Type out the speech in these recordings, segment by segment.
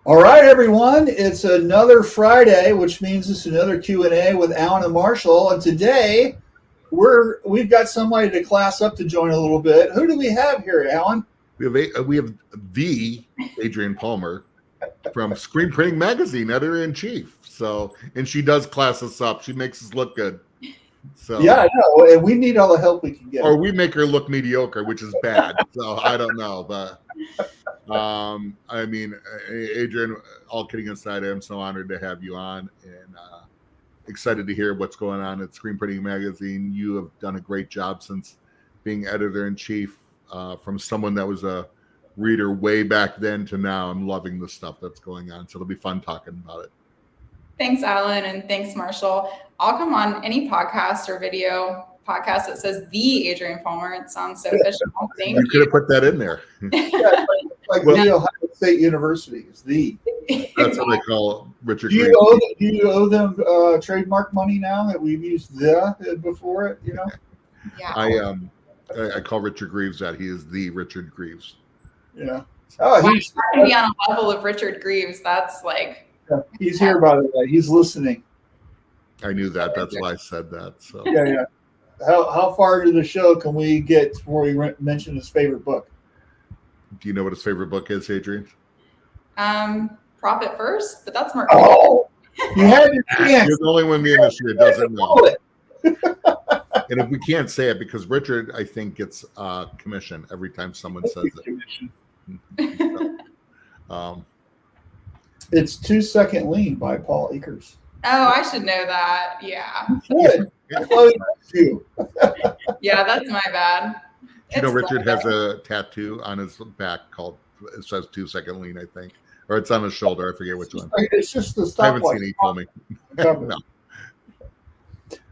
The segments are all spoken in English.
All right, everyone. It's another Friday, which means it's another Q&A with Alan and Marshall. And today we've got somebody to class up to join a little bit. Who do we have here, Alan? We have the Adrienne Palmer from Screenprinting magazine, editor-in-chief. So, and she does class us up. She makes us look good. So yeah, I know, and we need all the help we can get. Or we make her look mediocre, which is bad. So I don't know, but I mean, Adrienne, all kidding aside, I'm so honored to have you on, and excited to hear what's going on at Screenprinting magazine. You have done a great job since being editor-in-chief. From someone that was a reader way back then to now, I'm loving the stuff that's going on. So it'll be fun talking about it. Thanks, Alan, and thanks, Marshall. I'll come on any podcast or video podcast that says the Adrienne Palmer. It sounds so official. Thank you. You could have put that in there. Yeah, like the Ohio State University is the. That's what they call Richard. Do you owe them trademark money now that we've used the before it? You know. Yeah. I call Richard Greaves that. He is the Richard Greaves. Yeah. Oh, he's going to be on a level of Richard Greaves. That's like. Yeah, he's here, by the way. He's listening. I knew that. That's why I said that. So. Yeah. How far into the show can we get before we mention his favorite book? Do you know what his favorite book is, Adrienne? Profit First, but that's more. Oh, you had your chance. You're the only one in the industry that doesn't know it. And if we can't say it, because Richard, I think, gets commission every time someone says it. So, it's 2 Second Lean by Paul Akers. Oh, I should know that. Yeah. Good. You. Yeah, that's my bad. You know, Richard has a tattoo on his back called, it says 2 Second Lean, I think. Or it's on his shoulder. I forget which one. It's just the I stopwatch. haven't seen it. He told me. No.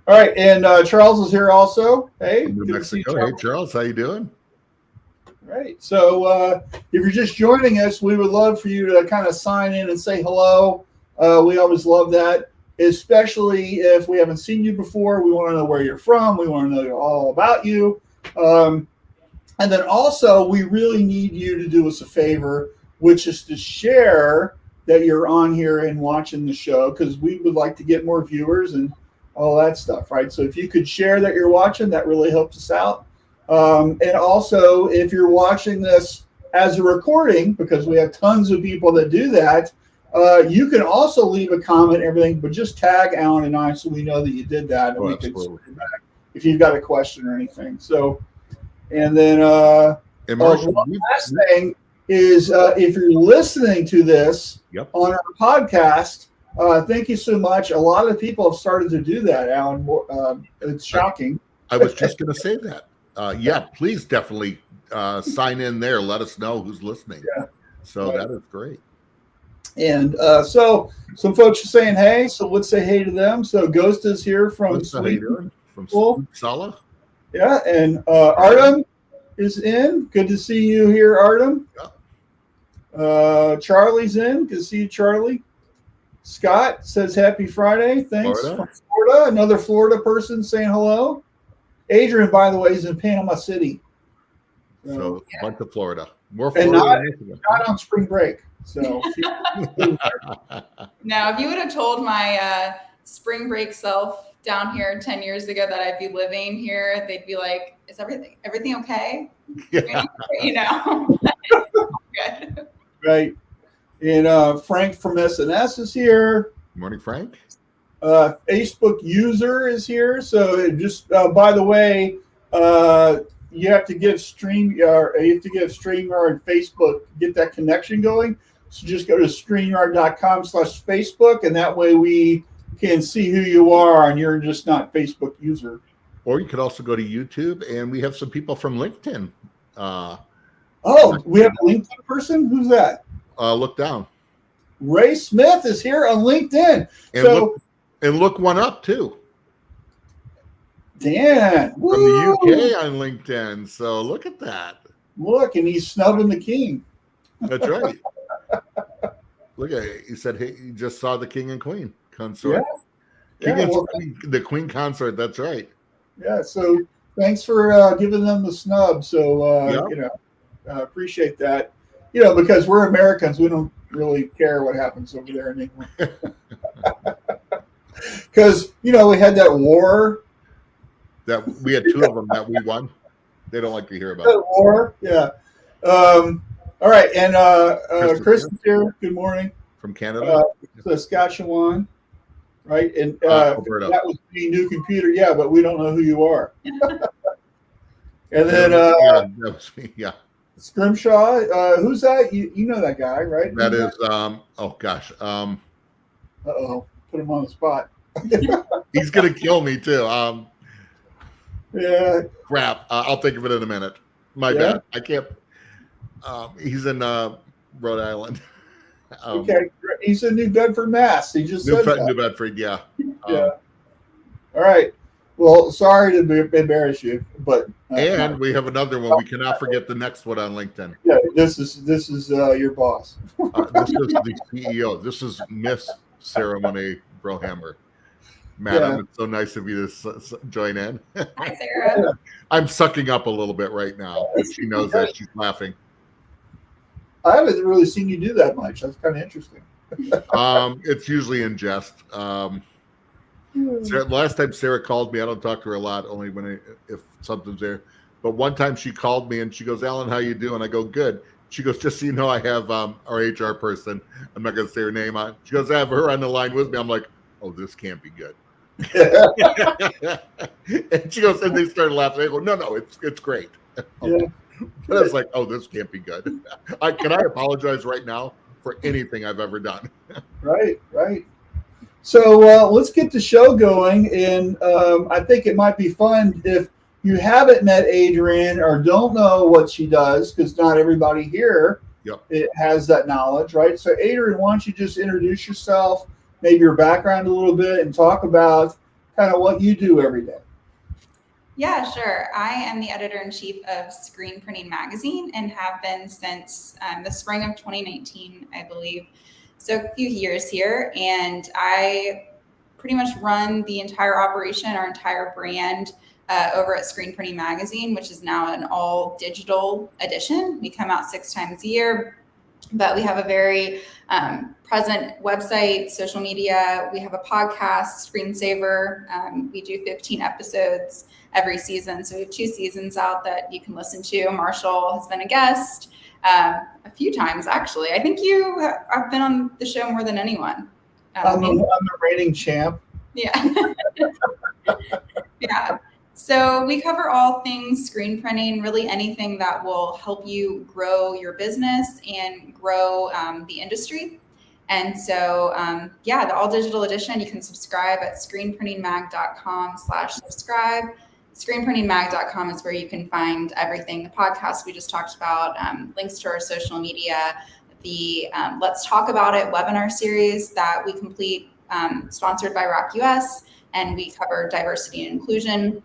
All right, and Charles is here also. Hey, New Mexico. Hey, Charles, how you doing? Right. So if you're just joining us, we would love for you to kind of sign in and say hello. We always love that, especially if we haven't seen you before. We want to know where you're from. We want to know all about you. And then also, we really need you to do us a favor, which is to share that you're on here and watching the show, because we would like to get more viewers and all that stuff, right? So if you could share that you're watching, that really helps us out. And also, if you're watching this as a recording, because we have tons of people that do that, you can also leave a comment and everything, but just tag Alan and I so we know that you did that, and we can sort it back if you've got a question or anything. So, and then Marshall, one last thing is if you're listening to this on our podcast, thank you so much. A lot of people have started to do that, Alan. It's shocking. I was just going to say that. Please definitely sign in there. Let us know who's listening. Yeah. So that is great. And so some folks are saying hey, so let's say hey to them. So Ghost is here from Sweden. From Sala. Yeah, and Artem is in. Good to see you here, Artem. Yeah. Charlie's in. Good to see you, Charlie. Scott says happy Friday. Thanks. Florida. From Florida. Another Florida person saying hello. Adrienne, by the way, is in Panama City. So bunch of Florida. More and Florida. not on spring break. So now, if you would have told my spring break self down here 10 years ago that I'd be living here, they'd be like, is everything okay? Yeah. You know? Good. Right. And Frank from SNS is here. Good morning, Frank. Facebook user is here. So just by the way, you have to give StreamYard and Facebook, get that connection going. So just go to StreamYard.com/Facebook, and that way we can see who you are, and you're just not Facebook user. Or you could also go to YouTube, and we have some people from LinkedIn. We have a LinkedIn person? Who's that? Look down. Ray Smith is here on LinkedIn. And look one up, too. Dan. From the UK on LinkedIn. So look at that. Look, and he's snubbing the king. That's right. Look at it. He said he just saw the king and queen consort. The queen consort. That's right. Yeah. So thanks for giving them the snub. So appreciate that. Because we're Americans, we don't really care what happens over there in England. Because, we had that war. That we had 2 of them that we won. They don't like to hear about That war, yeah. All right, and Chris is here. Good morning. From Canada? Saskatchewan, right? And Alberta. that was the new computer, yeah, but we don't know who you are. And then that was me, yeah. Scrimshaw, who's that? You know that guy, right? That is, oh gosh. Uh-oh, put him on the spot. He's going to kill me too. Yeah. Crap. I'll think of it in a minute. My bad. I can't. He's in Rhode Island. Okay. He's in New Bedford, Mass. He just said that. New Bedford, yeah. Yeah. All right. Well, sorry to embarrass you, but and we have another one. We cannot forget the next one on LinkedIn. Yeah, this is your boss. This is the CEO. This is Miss Ceremony Brohammer. Madam, it's so nice of you to join in. Hi, Sarah. I'm sucking up a little bit right now. She knows that. She's laughing. I haven't really seen you do that much. That's kind of interesting. It's usually in jest. Sarah, last time Sarah called me, I don't talk to her a lot, only if something's there. But one time she called me and she goes, "Alan, how you doing?" I go, "Good." She goes, "Just so you know, I have our HR person. I'm not going to say her name on." She goes, "I have her on the line with me." I'm like, "Oh, this can't be good." And she goes, and they started laughing. They go, "No, it's great." Yeah. And I was like, "Oh, this can't be good." Can I apologize right now for anything I've ever done? Right. So let's get the show going, and I think it might be fun if you haven't met Adrienne or don't know what she does, because not everybody here it has that knowledge, right? So Adrienne, why don't you just introduce yourself, maybe your background a little bit, and talk about kind of what you do every day. Yeah, sure. I am the editor-in-chief of Screenprinting magazine and have been since the spring of 2019, I believe. So a few years here, and I pretty much run the entire operation, our entire brand over at Screenprinting magazine, which is now an all digital edition. We come out 6 times a year, but we have a very present website, social media. We have a podcast, Screensaver. We do 15 episodes every season. So we have 2 seasons out that you can listen to. Marshall has been a guest a few times, actually. I think you have been on the show more than anyone. I'm the reigning champ. Yeah. Yeah. So we cover all things screen printing, really anything that will help you grow your business and grow the industry. And so, the all digital edition, you can subscribe at screenprintingmag.com/subscribe. Screenprintingmag.com is where you can find everything, the podcast we just talked about, links to our social media, the Let's Talk About It webinar series that we complete, sponsored by Rock US, and we cover diversity and inclusion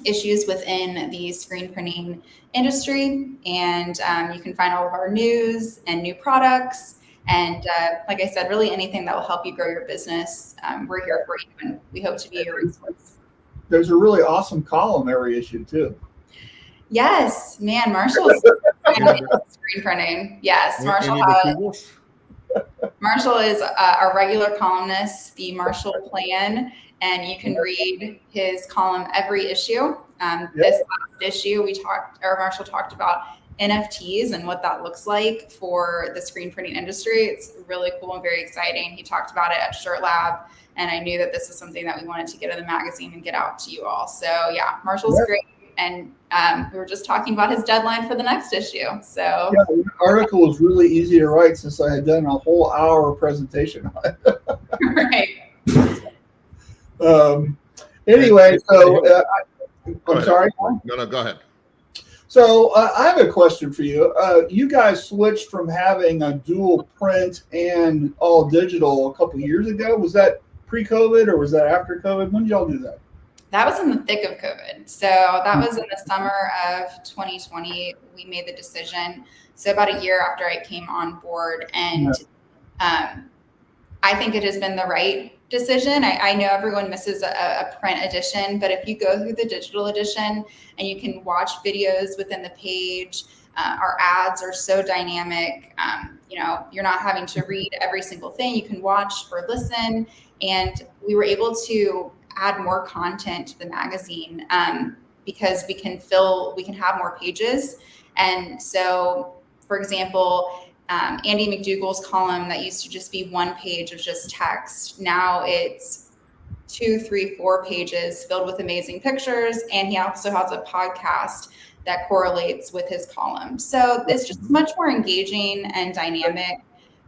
issues within the screen printing industry. And you can find all of our news and new products. And like I said, really anything that will help you grow your business, we're here for you, and we hope to be your resource. There's a really awesome column every issue too. Yes, man, Marshall's screen printing. Yes, Marshall is our regular columnist, the Marshall Plan, and you can read his column every issue. This last issue, Marshall talked about NFTs and what that looks like for the screen printing industry. It's really cool and very exciting. He talked about it at Shirt Lab, and I knew that this is something that we wanted to get in the magazine and get out to you all. So yeah, Marshall's great. And we were just talking about his deadline for the next issue. So the article was really easy to write since I had done a whole hour presentation on it. Right. Anyway, so I'm sorry. No, go ahead. So I have a question for you. You guys switched from having a dual print and all digital a couple years ago. Was that pre-COVID or was that after COVID? When did y'all do that? That was in the thick of COVID. So that was in the summer of 2020. We made the decision. So about a year after I came on board, and I think it has been the right decision. I know everyone misses a print edition, but if you go through the digital edition and you can watch videos within the page, Our ads are so dynamic. You're not having to read every single thing. You can watch or listen. And we were able to add more content to the magazine because we can have more pages. And so, for example, Andy McDougall's column that used to just be one page of just text. Now it's 2, 3, 4 pages filled with amazing pictures. And he also has a podcast that correlates with his column. So it's just much more engaging and dynamic.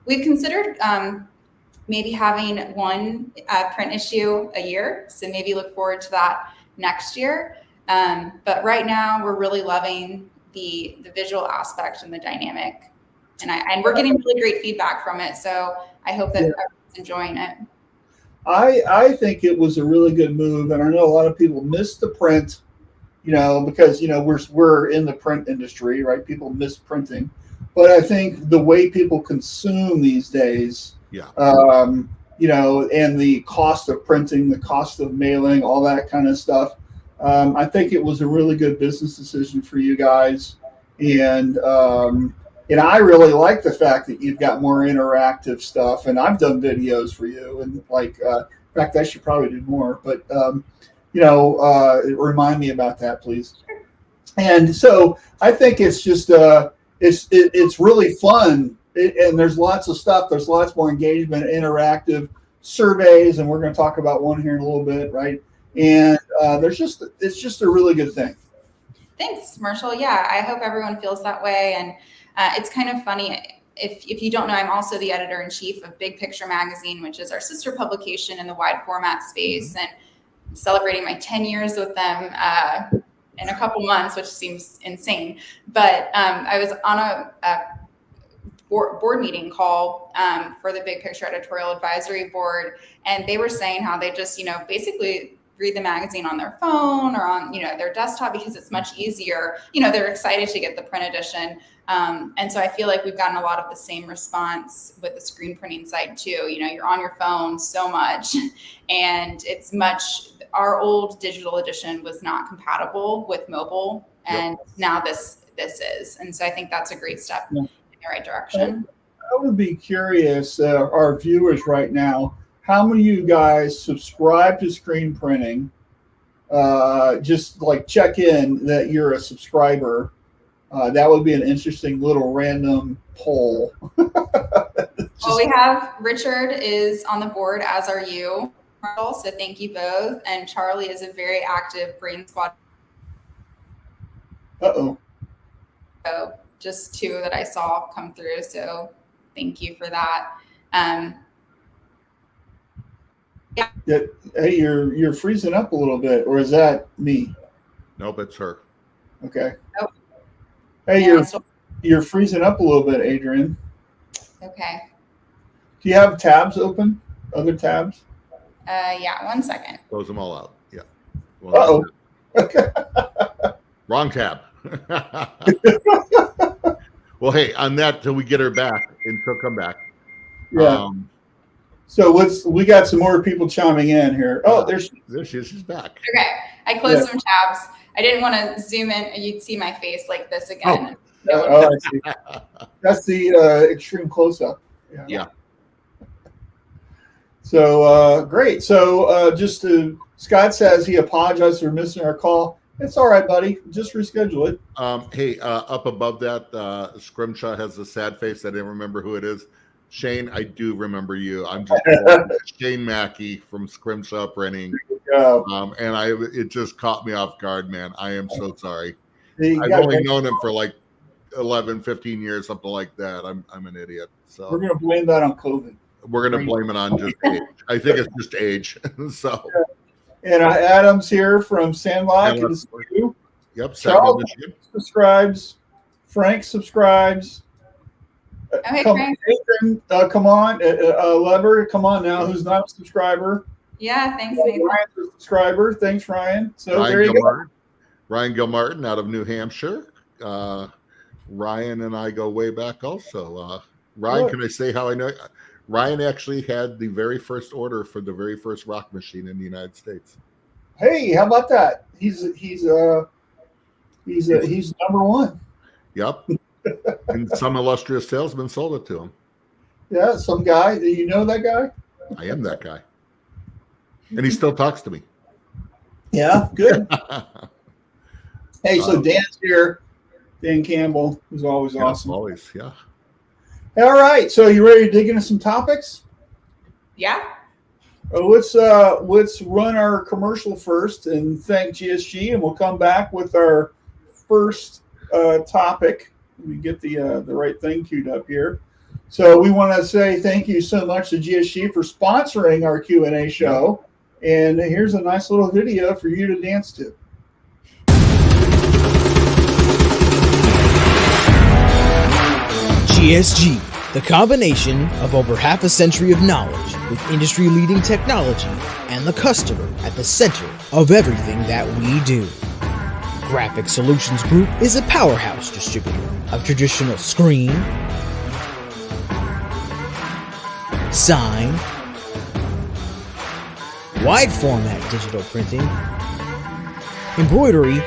We've considered maybe having one print issue a year. So maybe look forward to that next year. But right now we're really loving the visual aspect and the dynamic. And we're getting really great feedback from it. So I hope that everyone's enjoying it. I think it was a really good move. And I know a lot of people miss the print, because, we're in the print industry, right? People miss printing. But I think the way people consume these days, and the cost of printing, the cost of mailing, all that kind of stuff, I think it was a really good business decision for you guys. And I really like the fact that you've got more interactive stuff. And I've done videos for you. And in fact, I should probably do more. But, remind me about that, please. And so I think it's just it's really fun. And there's lots of stuff. There's lots more engagement, interactive surveys. And we're going to talk about one here in a little bit, right? And it's just a really good thing. Thanks, Marshall. Yeah, I hope everyone feels that way. And it's kind of funny. If you don't know, I'm also the editor-in-chief of Big Picture Magazine, which is our sister publication in the wide format space, and celebrating my 10 years with them in a couple months, which seems insane. But I was on a board meeting call for the Big Picture Editorial Advisory Board, and they were saying how they just, basically read the magazine on their phone or on, their desktop because it's much easier. They're excited to get the print edition. And so I feel like we've gotten a lot of the same response with the screen printing side too. You're on your phone so much, and our old digital edition was not compatible with mobile, and now this is. And so I think that's a great step in the right direction. I would be curious, our viewers right now, how many of you guys subscribe to Screen Printing? Just check in that you're a subscriber. That would be an interesting little random poll. Well, we have Richard is on the board, as are you, Marshall, so thank you both. And Charlie is a very active Brain Squad. Uh-oh. So just 2 that I saw come through. So thank you for that. Yeah, hey, you're freezing up a little bit, or is that me? Nope, it's her. Okay. Oh. Hey, you're freezing up a little bit, Adrienne. Okay. Do you have tabs open? Other tabs? Yeah, 1 second. Close them all out. Yeah. Uh-oh. Okay. Wrong tab. Well, hey, on that, till we get her back, and she'll come back. Yeah. So we got some more people chiming in here. Oh, there she is. She's back. Okay. I closed some tabs. I didn't want to zoom in. You'd see my face like this again. I see. That's the extreme close-up. Yeah. So great. So Scott says he apologized for missing our call. It's all right, buddy. Just reschedule it. Hey, up above that, Scrimshaw has a sad face. I didn't remember who it is. Shane, I do remember you. I'm just Shane Mackey from Scrimshaw Printing. And it just caught me off guard, man. I am so sorry. I've only known him for 11, 15 years, something like that. I'm an idiot. So we're gonna blame that on COVID. We're gonna blame it on just age. I think it's just age. So and Adam's here from Sandlot. Yep, Charles subscribes. Frank subscribes. Okay, come on, Lever, come on now. Who's not a subscriber? Yeah, thanks, Nathan. Ryan's a subscriber. Thanks, Ryan. So Ryan there you Gilmartin. go. Ryan Gilmartin out of New Hampshire. Ryan and I go way back also. Ryan, can I say how I know? Ryan actually had the very first order for the very first rock machine in the United States. Hey, how about that? He's number one. Yep. And some illustrious salesman sold it to him. Yeah, some guy. Do you know that guy? I am that guy. And he still talks to me. Yeah, good. Hey, so Dan's here. Dan Campbell is always awesome. Always, yeah. All right, so you ready to dig into some topics? Yeah. Let's run our commercial first and thank GSG, and we'll come back with our first topic. Let me get the right thing queued up here. So we want to say thank you so much to GSG for sponsoring our Q&A show. And here's a nice little video for you to dance to. GSG, the combination of over half a century of knowledge with industry-leading technology and the customer at the center of everything that we do. Graphic Solutions Group is a powerhouse distributor of traditional screen, sign, wide format digital printing, embroidery,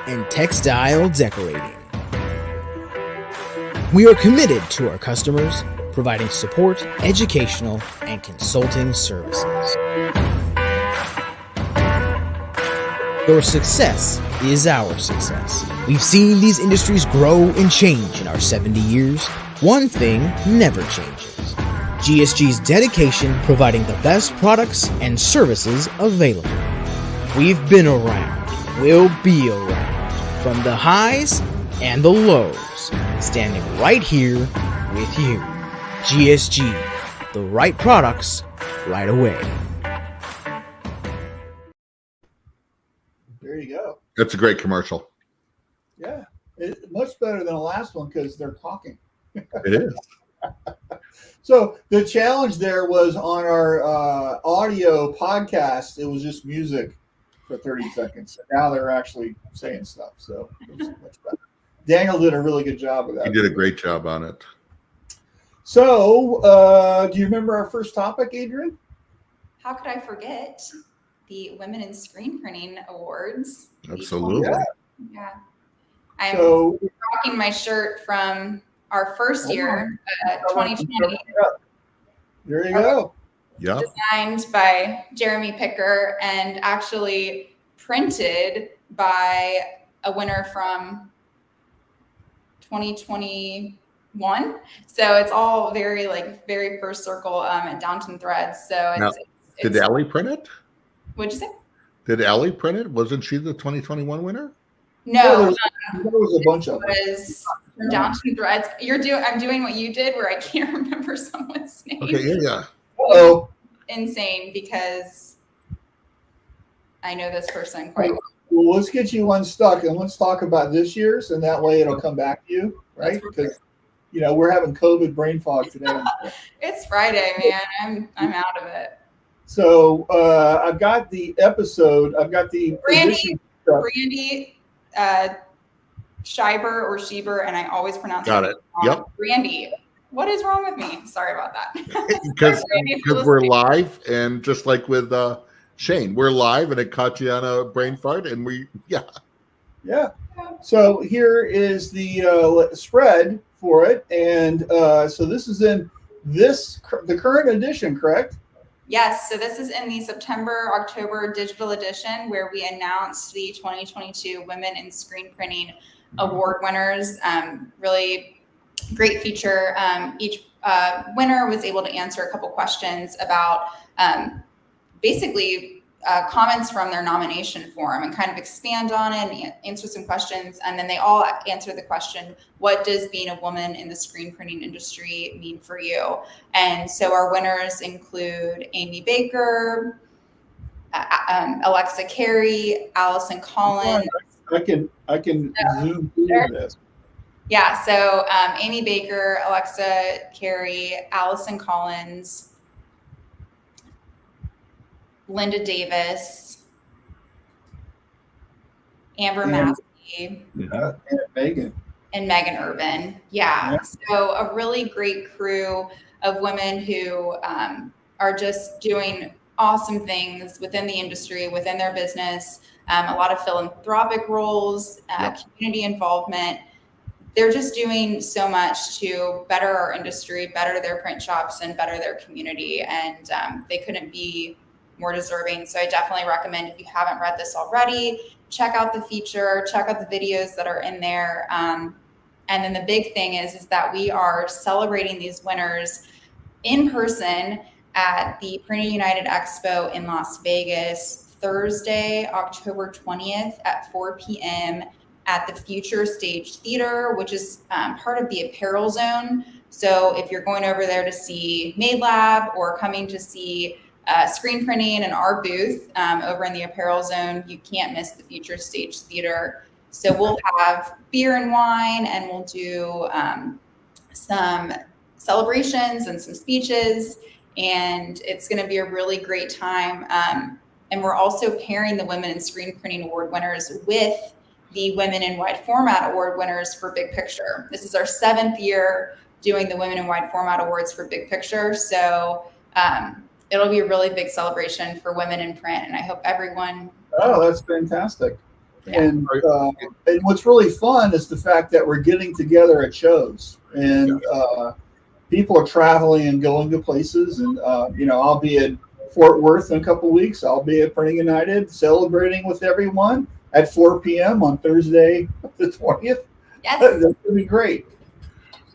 and textile decorating. We are committed to our customers, providing support, educational, and consulting services. Your success is our success. We've seen these industries grow and change in our 70 years. One thing never changes: GSG's dedication providing the best products and services available. We've been around, we'll be around, from the highs and the lows, standing right here with you. GSG, the right products, right away. There you go. That's a great commercial. Yeah, much better than the last one because they're talking. It is. So the challenge there was on our audio podcast, it was just music for 30 seconds. Now they're actually saying stuff. So it was much better. Daniel did a really good job with that. He did a great job on it. So do you remember our first topic, Adrienne? How could I forget the Women in Screen Printing Awards? Absolutely. Yeah. I'm So rocking my shirt from our first year, 2020, there you go. Yeah. designed by Jeremy Picker and actually printed by a winner from 2021. So it's all very first circle at Downton Threads. So Now, it's did Allie print it? What'd you say? Did Allie print it? Wasn't she the 2021 winner? No, There was a bunch of them. it was from Downton Threads. I'm doing what you did where I can't remember someone's name. Okay, yeah. Oh, Insane because I know this person quite well. well, let's get you unstuck and let's talk about this year's, and that way it'll come back to you, right? Because we're having COVID brain fog today. It's Friday, man. I'm out of it. So I've got the episode. I've got the edition stuff. Brandy Schieber or Schieber, and I always pronounce Got it it. wrong. Yep. Brandy. What is wrong with me? Sorry about that. Because we're live, and just like with Shane, we're live, and it caught you on a brain fart, and Yeah. So here is the spread for it, and so this is in the current edition, correct? Yes, so this is in the September-October digital edition where we announced the 2022 Women in Screen Printing Award winners. Really great feature. Each winner was able to answer a couple questions about basically comments from their nomination form and kind of expand on it and answer some questions. And then they all answer the question, what does being a woman in the screen printing industry mean for you? And so our winners include Amy Baker, Alexa Carey, Allison Collins. I can zoom through this. Yeah, so Amy Baker, Alexa Carey, Allison Collins, Linda Davis, Amber Massey, And Megan. and Megan Urban. Yeah. So a really great crew of women who are just doing awesome things within the industry, within their business. a lot of philanthropic roles, community involvement. They're just doing so much to better our industry, better their print shops, and better their community. And they couldn't be more deserving. So I definitely recommend, if you haven't read this already, check out the feature, check out the videos that are in there. And then the big thing is that we are celebrating these winners in person at the Printing United Expo in Las Vegas, Thursday, October 20th at 4 p.m. at the Future Stage Theater, which is part of the apparel zone. So if you're going over there to see Made Lab or coming to see screen printing and our booth over in the apparel zone, you can't miss the Future Stage Theater. So we'll have beer and wine, and we'll do some celebrations and some speeches, and it's going to be a really great time. And we're also pairing the Women in Screen Printing Award winners with the Women in Wide Format Award winners for Big Picture. This is our 7th year doing the Women in Wide Format Awards for Big Picture. So it'll be a really big celebration for women in print, and I hope everyone. Oh, that's fantastic. Yeah. And what's really fun is the fact that we're getting together at shows, and people are traveling and going to places. And I'll be at Fort Worth in a couple of weeks. I'll be at Printing United celebrating with everyone at 4 p.m. on Thursday, the 20th. Yes. That's going to be great.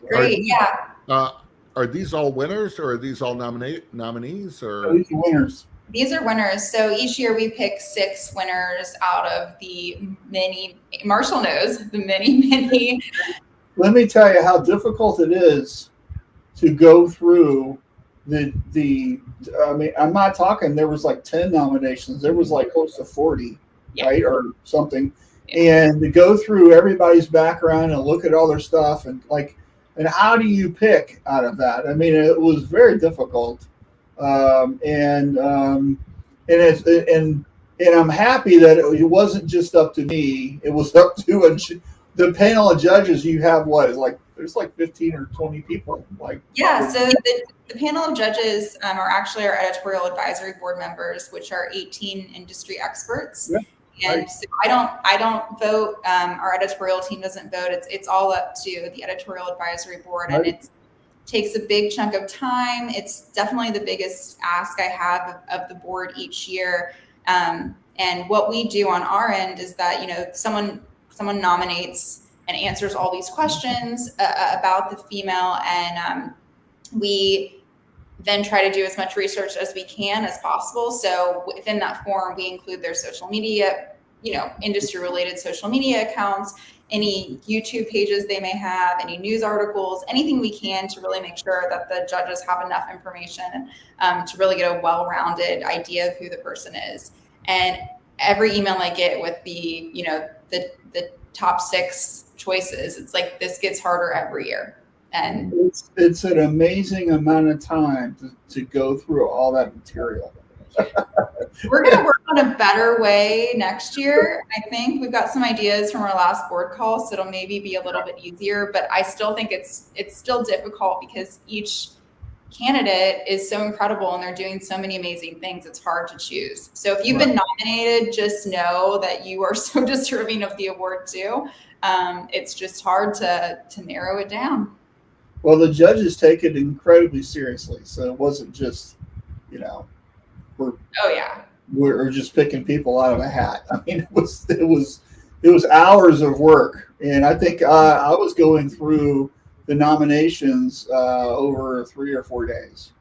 Great, yeah. Are these all winners, or are these all nominees? Or These are winners. These are winners. So each year we pick 6 winners out of the many, Marshall knows, the many. Let me tell you how difficult it is to go through I mean, I'm not talking, there was like 10 nominations. There was like close to 40, right? Or something. And to go through everybody's background and look at all their stuff, and how do you pick out of that? I mean, it was very difficult. And I'm happy that it wasn't just up to me. It was up to the panel of judges. You have there's like 15 or 20 people. So the panel of judges are actually our editorial advisory board members, which are 18 industry experts. Yeah. And so I don't vote. Our editorial team doesn't vote. It's all up to the editorial advisory board, and it takes a big chunk of time. It's definitely the biggest ask I have of the board each year. And what we do on our end is that someone nominates and answers all these questions about the female, and we then try to do as much research as we can as possible. So within that form, we include their social media, industry related social media accounts, any YouTube pages they may have, any news articles, anything we can to really make sure that the judges have enough information to really get a well-rounded idea of who the person is. And every email I get with the top 6 choices, it's like this gets harder every year. And it's an amazing amount of time to go through all that material. We're going to work on a better way next year. I think we've got some ideas from our last board call, so it'll maybe be a little bit easier, but I still think it's still difficult because each candidate is so incredible and they're doing so many amazing things. It's hard to choose. So if you've been nominated, just know that you are so deserving of the award too. It's just hard to narrow it down. Well, the judges take it incredibly seriously. So it wasn't just, we're just picking people out of a hat. I mean, it was hours of work. And I think I was going through the nominations over 3 or 4 days.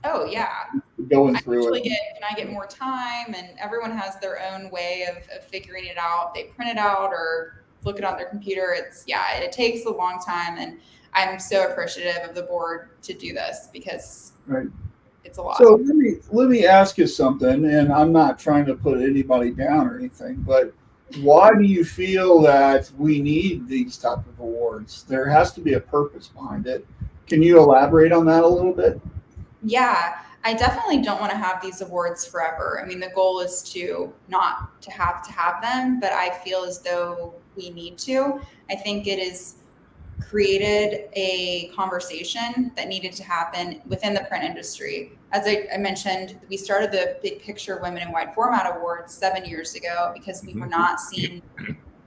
Oh yeah. Going through it. Can I get more time? And everyone has their own way of figuring it out. They print it out or look it on their computer. It takes a long time, and I'm so appreciative of the board to do this because it's a lot. So let me ask you something, and I'm not trying to put anybody down or anything, but why do you feel that we need these type of awards? There has to be a purpose behind it. Can you elaborate on that a little bit? Yeah, I definitely don't want to have these awards forever. I mean, the goal is to not to have them, but I feel as though we need to. I think it is created a conversation that needed to happen within the print industry. As I mentioned, we started the Big Picture Women in Wide Format Awards 7 years ago because we were not seeing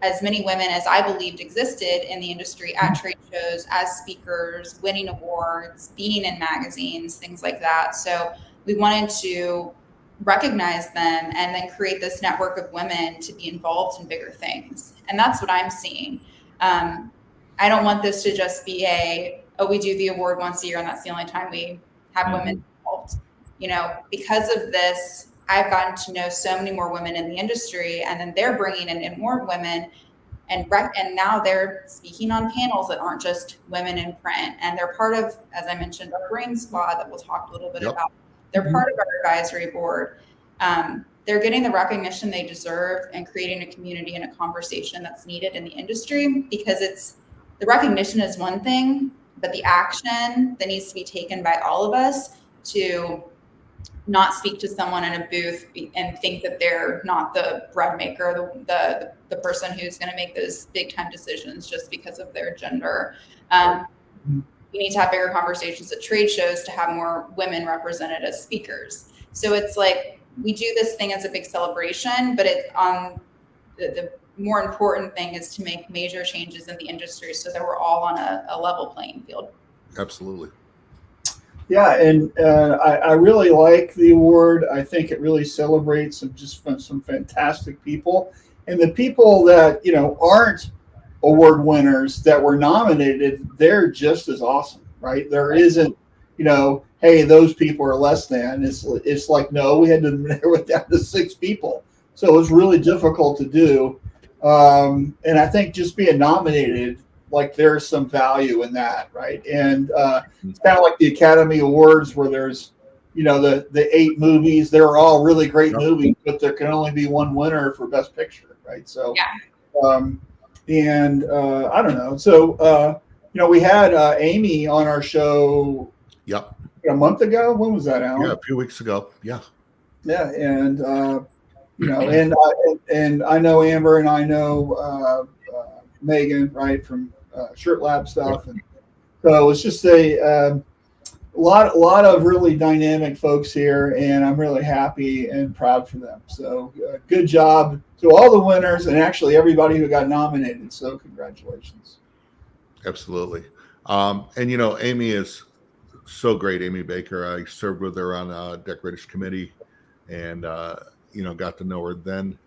as many women as I believed existed in the industry at trade shows, as speakers, winning awards, being in magazines, things like that. So we wanted to recognize them and then create this network of women to be involved in bigger things. And that's what I'm seeing. I don't want this to just be we do the award once a year and that's the only time we have women involved. Because of this, I've gotten to know so many more women in the industry, and then they're bringing in more women, and now they're speaking on panels that aren't just women in print, and they're part of, as I mentioned, our brain squad that we'll talk a little bit about. They're part of our advisory board. They're getting the recognition they deserve and creating a community and a conversation that's needed in the industry, because the recognition is one thing, but the action that needs to be taken by all of us to not speak to someone in a booth and think that they're not the bread maker, the person who's going to make those big time decisions just because of their gender. We need to have bigger conversations at trade shows to have more women represented as speakers. So it's like we do this thing as a big celebration, but the more important thing is to make major changes in the industry so that we're all on a level playing field. Absolutely. Yeah, and I really like the award. I think it really celebrates some fantastic people, and the people that aren't award winners that were nominated, they're just as awesome, right? There isn't, hey, those people are less than. It's like, no, we had to narrow it down to 6 people, so it was really difficult to do. And I think just being nominated, like, there's some value in that, right? And it's kind of like the Academy Awards where there's, the 8 movies. They're all really great movies, but there can only be one winner for Best Picture, right? So, and I don't know. So, we had Amy on our show. Yep. A month ago. When was that, Alan? Yeah, a few weeks ago. Yeah. Yeah, and and I know Amber, and I know Megan, right, from Shirt Lab stuff, and so it's just a lot of really dynamic folks here, and I'm really happy and proud for them. So good job to all the winners, and actually everybody who got nominated. So congratulations. Absolutely. And Amy is so great. Amy Baker. I served with her on a decorators committee, and got to know her then.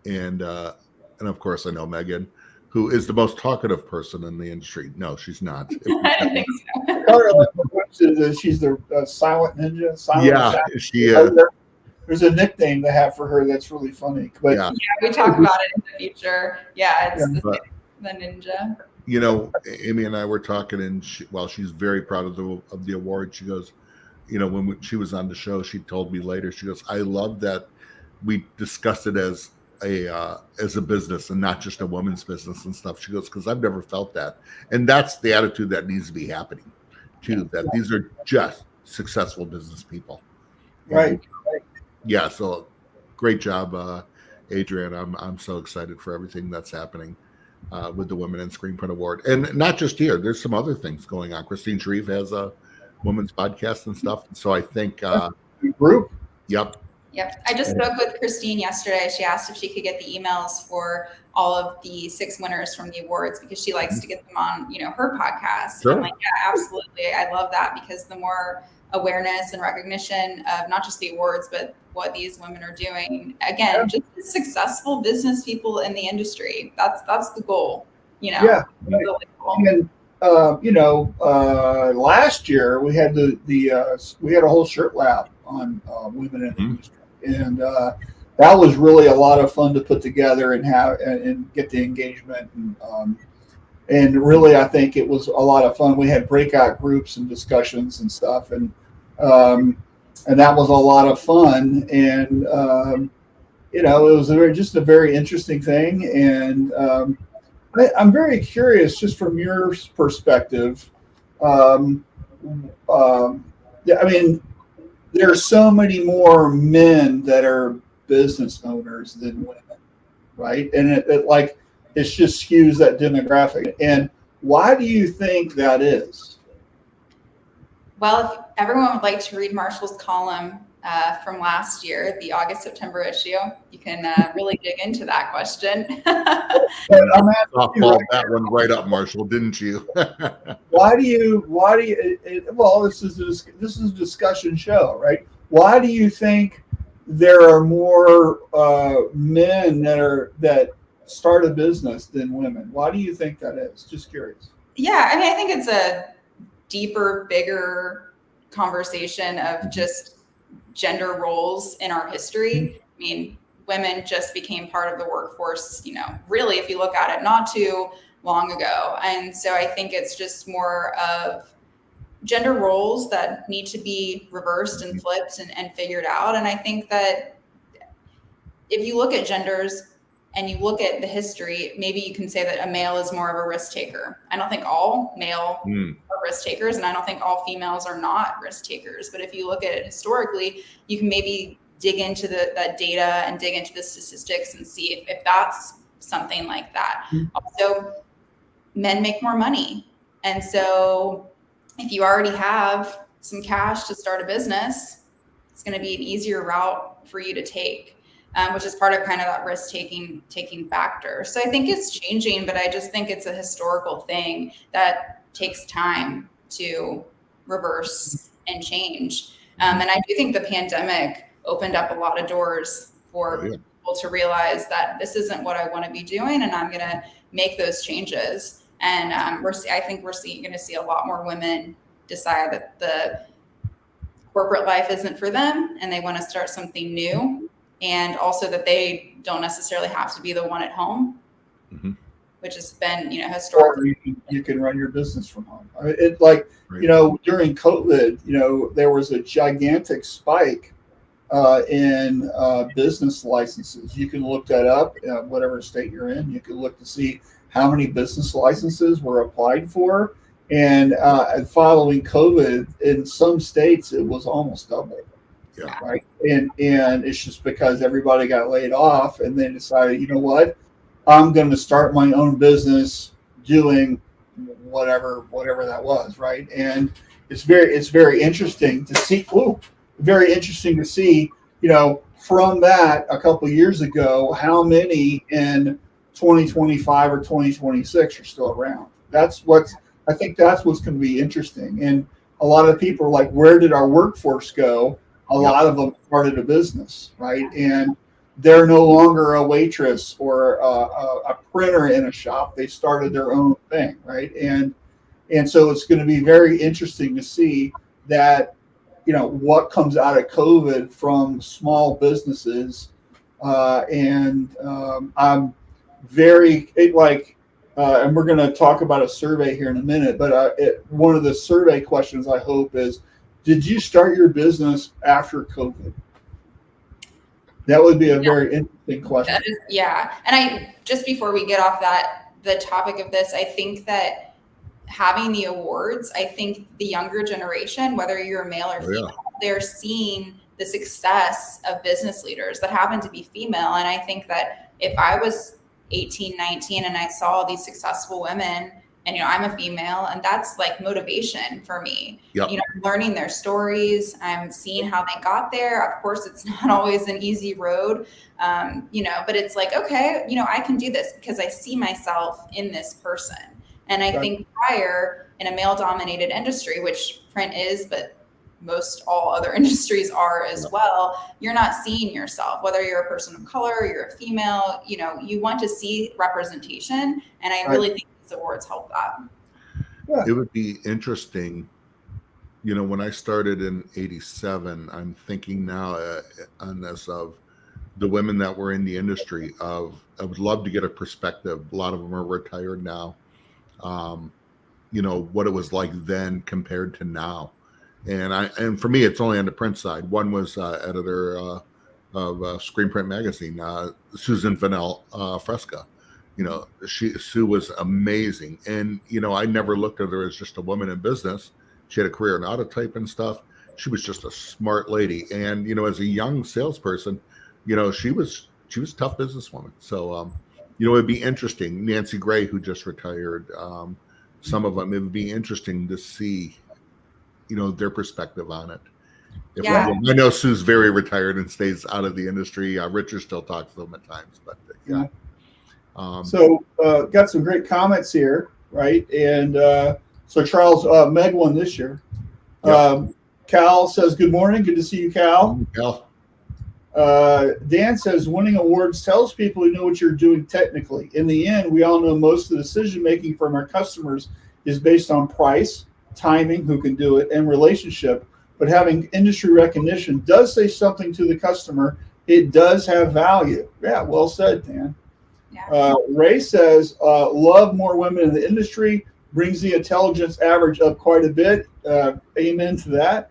And of course I know Megan, who is the most talkative person in the industry. No, she's not. I think so. She's the silent ninja. She. There's a nickname they have for her that's really funny. But yeah, we talk about it in the future. Yeah, it's the ninja. Amy and I were talking, and while she's very proud of the award, she goes, when she was on the show, she told me later, she goes, I love that we discussed it as a business and not just a woman's business and stuff. She goes, because I've never felt that. And that's the attitude that needs to be happening too, that these are just successful business people. Right. Yeah. So great job, Adrienne. I'm so excited for everything that's happening with the Women in Screenprint Award. And not just here, there's some other things going on. Christine Sharif has a women's podcast and stuff. So I think group. Yep. I just spoke with Christine yesterday. She asked if she could get the emails for all of the 6 winners from the awards because she likes to get them on, her podcast. Sure. And I'm like, yeah, absolutely. I love that because the more awareness and recognition of not just the awards, but what these women are doing, again, just successful business people in the industry. That's the goal, Yeah. Really cool. And last year we had we had a whole shirt lab on women in the industry, and that was really a lot of fun to put together and have and get the engagement, and really I think it was a lot of fun. We had breakout groups and discussions and stuff, and that was a lot of fun, and it was just a very interesting thing, and I'm very curious, just from your perspective. There are so many more men that are business owners than women, right? And it just skews that demographic. And Why do you think that is? Well, if everyone would like to read Marshall's column from last year, the August-September issue, you can really dig into that question. But I'm asking you, Softball that one right up, Marshall, didn't you? why do you well, this is a discussion show, right? Why do you think there are more men that start a business than women? Why do you think that is? Just curious. Yeah, I mean, I think it's a deeper, bigger conversation of just gender roles in our history. I mean, women just became part of the workforce, really, if you look at it, not too long ago. And so I think it's just more of gender roles that need to be reversed and flipped and figured out. And I think that if you look at genders and you look at the history, maybe you can say that a male is more of a risk taker. I don't think all male are risk takers, and I don't think all females are not risk takers. But if you look at it historically, you can maybe dig into that data and dig into the statistics and see if that's something like that. Also, men make more money. And so if you already have some cash to start a business, it's going to be an easier route for you to take, which is part of kind of that risk taking factor. So I think it's changing, but I just think it's a historical thing that takes time to reverse and change. And I do think the pandemic opened up a lot of doors for people to realize that this isn't what I want to be doing, and I'm going to make those changes. And I think we're going to see a lot more women decide that the corporate life isn't for them and they want to start something new, and also that they don't necessarily have to be the one at home, which has been, historically. Or you can run your business from home. I mean, during COVID, there was a gigantic spike in business licenses. You can look that up, whatever state you're in. You can look to see how many business licenses were applied for. And following COVID, in some states, it was almost double. Yeah. Right. And it's just because everybody got laid off and they decided, you know what, I'm going to start my own business doing whatever that was. Right. And it's very interesting to see. Very interesting to see, from that a couple of years ago, how many in 2025 or 2026 are still around. I think that's what's going to be interesting. And a lot of people are like, where did our workforce go? A lot of them started a business, right? And they're no longer a waitress or a printer in a shop. They started their own thing, right? And so it's going to be very interesting to see that, what comes out of COVID from small businesses. I'm very and we're going to talk about a survey here in a minute, but one of the survey questions I hope is, did you start your business after COVID? That would be a very interesting question. And just before we get off the topic of this, I think that having the awards, I think the younger generation, whether you're a male or female, they're seeing the success of business leaders that happen to be female. And I think that if I was 18, 19, and I saw these successful women, and I'm a female, and that's like motivation for me. I'm learning their stories. I'm seeing how they got there. Of course, it's not always an easy road, but it's like, okay, I can do this because I see myself in this person. And I think prior, in a male-dominated industry, which print is, but most all other industries are as well, you're not seeing yourself, whether you're a person of color, you're a female, you want to see representation. And I really think these awards help that. It would be interesting, when I started in 87, I'm thinking now on this of the women that were in the industry I would love to get a perspective. A lot of them are retired now. What it was like then compared to now. And for me, it's only on the print side. One was editor of Screenprint magazine, Susan Vanel Fresca. Sue was amazing. And, I never looked at her as just a woman in business. She had a career in autotype and stuff. She was just a smart lady. And, as a young salesperson, she was a tough businesswoman. So, it'd be interesting. Nancy Gray, who just retired, some of them, it would be interesting to see, their perspective on it. Yeah. I know Sue's very retired and stays out of the industry. Richard still talks to them at times, but yeah. So got some great comments here, right? And so Charles, Meg won this year. Yep. Cal says, good morning. Good to see you, Cal. Cal. Dan says, winning awards tells people you know what you're doing technically. In the end, we all know most of the decision-making from our customers is based on price, timing, who can do it, and relationship. But having industry recognition does say something to the customer. It does have value. Yeah, well said, Dan. Yeah. Ray says, love more women in the industry, brings the intelligence average up quite a bit. Amen to that.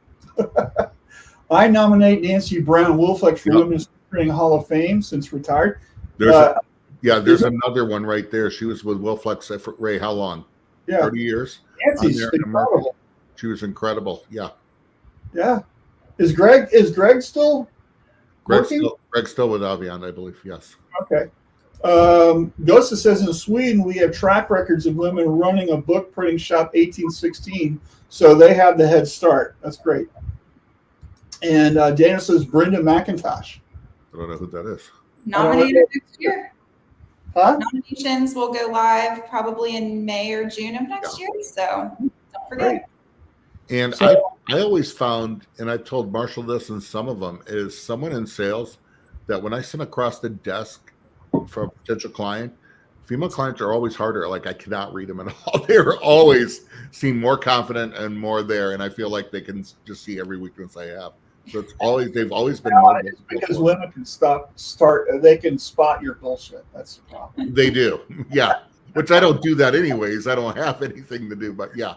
I nominate Nancy Brown Woolflex for Women's Screenprinting Hall of Fame since retired. There's another one right there. She was with Woolflex for Ray. How long? Yeah, 30 years. Nancy's incredible. She was incredible. Yeah. Yeah. Is Greg still working? Greg's still with Avian, I believe. Yes. Okay. Gosa says in Sweden we have track records of women running a book printing shop 1816, so they have the head start. That's great. And Dana says Brenda McIntosh. I don't know who that is. Nominated next year. Huh? Nominations will go live probably in May or June of next year. So don't forget. Great. And I always found, and I've told Marshall this and some of them, is someone in sales that when I send across the desk for a potential client, female clients are always harder. Like I cannot read them at all. They're always seem more confident and more there. And I feel like they can just see every weakness I have. So they've always been more because women can they can spot your bullshit. That's the problem. They do. Yeah. Which I don't do that anyways. I don't have anything to do, but yeah.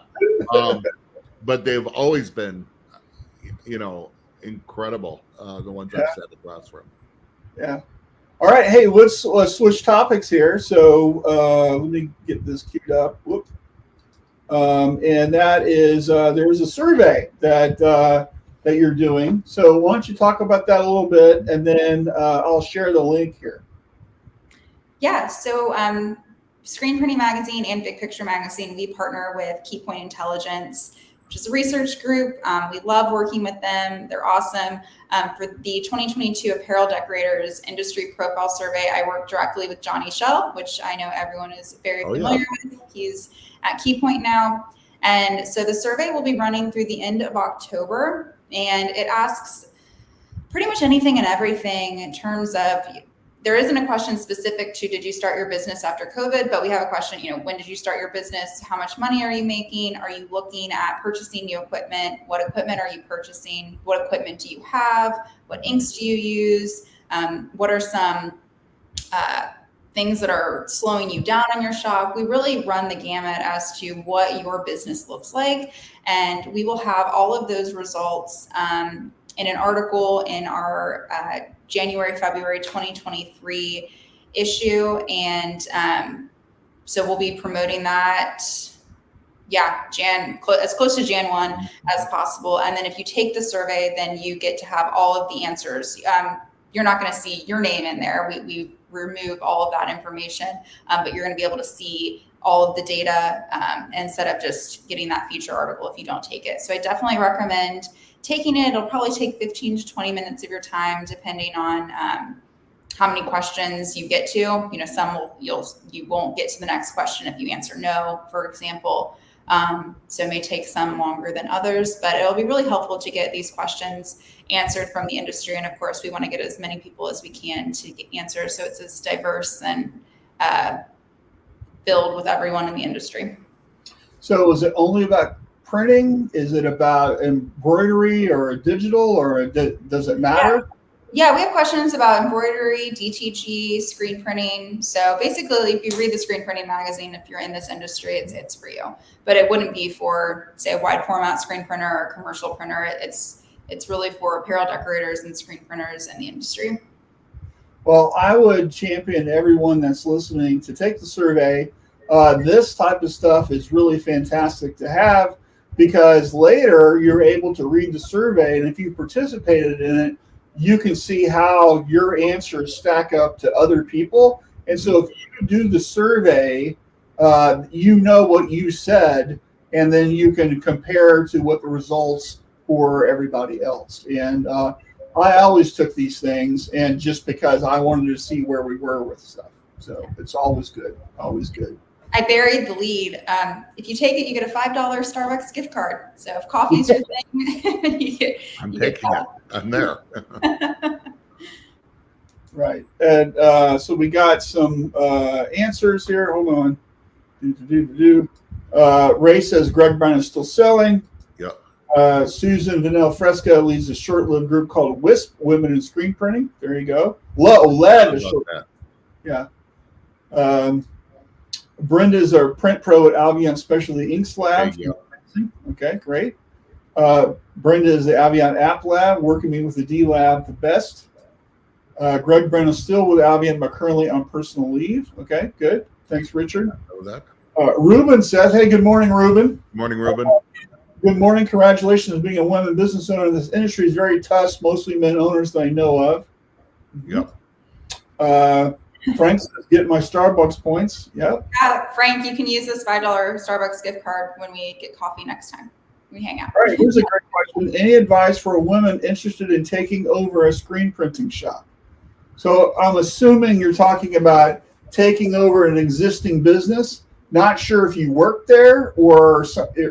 But they've always been, incredible. The ones I've sat across from. Yeah. All right. Hey, let's switch topics here. So let me get this queued up. Whoop. And that is there's a survey that you're doing. So why don't you talk about that a little bit, and then I'll share the link here. Yeah. So Screenprinting Magazine and Big Picture Magazine, we partner with Keypoint Intelligence, which is a research group. We love working with them. They're awesome. For the 2022 Apparel Decorators Industry Profile Survey, I work directly with Johnny Shell, which I know everyone is very familiar with. He's at Keypoint now. And so the survey will be running through the end of October, and it asks pretty much anything and everything in terms of, there isn't a question specific to did you start your business after COVID, but we have a question, when did you start your business? How much money are you making? Are you looking at purchasing new equipment? What equipment are you purchasing? What equipment do you have? What inks do you use? What are some things that are slowing you down on your shop? We really run the gamut as to what your business looks like. And we will have all of those results in an article in our January, February 2023 issue. And so we'll be promoting that, as close to Jan 1 as possible. And then if you take the survey, then you get to have all of the answers. You're not going to see your name in there. We remove all of that information, but you're going to be able to see all of the data instead of just getting that feature article if you don't take it. So I definitely recommend taking it. It'll probably take 15 to 20 minutes of your time, depending on how many questions you get to. Some you won't get to the next question if you answer no, for example. So it may take some longer than others, but it'll be really helpful to get these questions answered from the industry. And of course, we want to get as many people as we can to get answers, so it's as diverse and filled with everyone in the industry. So is it only about printing? Is it about embroidery or digital, or does it matter? Yeah, we have questions about embroidery, DTG, screen printing. So basically, if you read the Screenprinting magazine, if you're in this industry, it's for you. But it wouldn't be for, say, a wide format screen printer or a commercial printer. It's really for apparel decorators and screen printers in the industry. Well, I would champion everyone that's listening to take the survey. This type of stuff is really fantastic to have, because later you're able to read the survey, and if you participated in it, you can see how your answers stack up to other people. And so if you do the survey you know what you said, and then you can compare to what the results for everybody else. And I always took these things, and just because I wanted to see where we were with stuff. So it's always good, always good. I buried the lead. If you take it, you get a $5 Starbucks gift card. So if coffee's your thing, I'm taking it. I'm there. Right. And so we got some answers here. Hold on. Ray says Greg Brown is still selling. Yep. Susan Vanel Fresca leads a short-lived group called WISP, Women in Screen Printing. There you go. LED is short. Yeah. Brenda's our print pro at Albion Specialty Inks Lab. Okay, great. Brenda is the Albion App Lab, working me with the D Lab the best. Greg Brennan is still with Albion, but currently on personal leave. Okay, good. Thanks, Richard. I know that. Ruben says, hey, good morning, Ruben. Good morning, Ruben. Good morning. Congratulations. Being a woman business owner in this industry is very tough. Mostly men owners that I know of. Yep. Frank says, get my Starbucks points. Yep. Frank, you can use this $5 Starbucks gift card when we get coffee next time we hang out. All right, here's a great question. Any advice for a woman interested in taking over a screen printing shop? So I'm assuming you're talking about taking over an existing business. Not sure if you work there or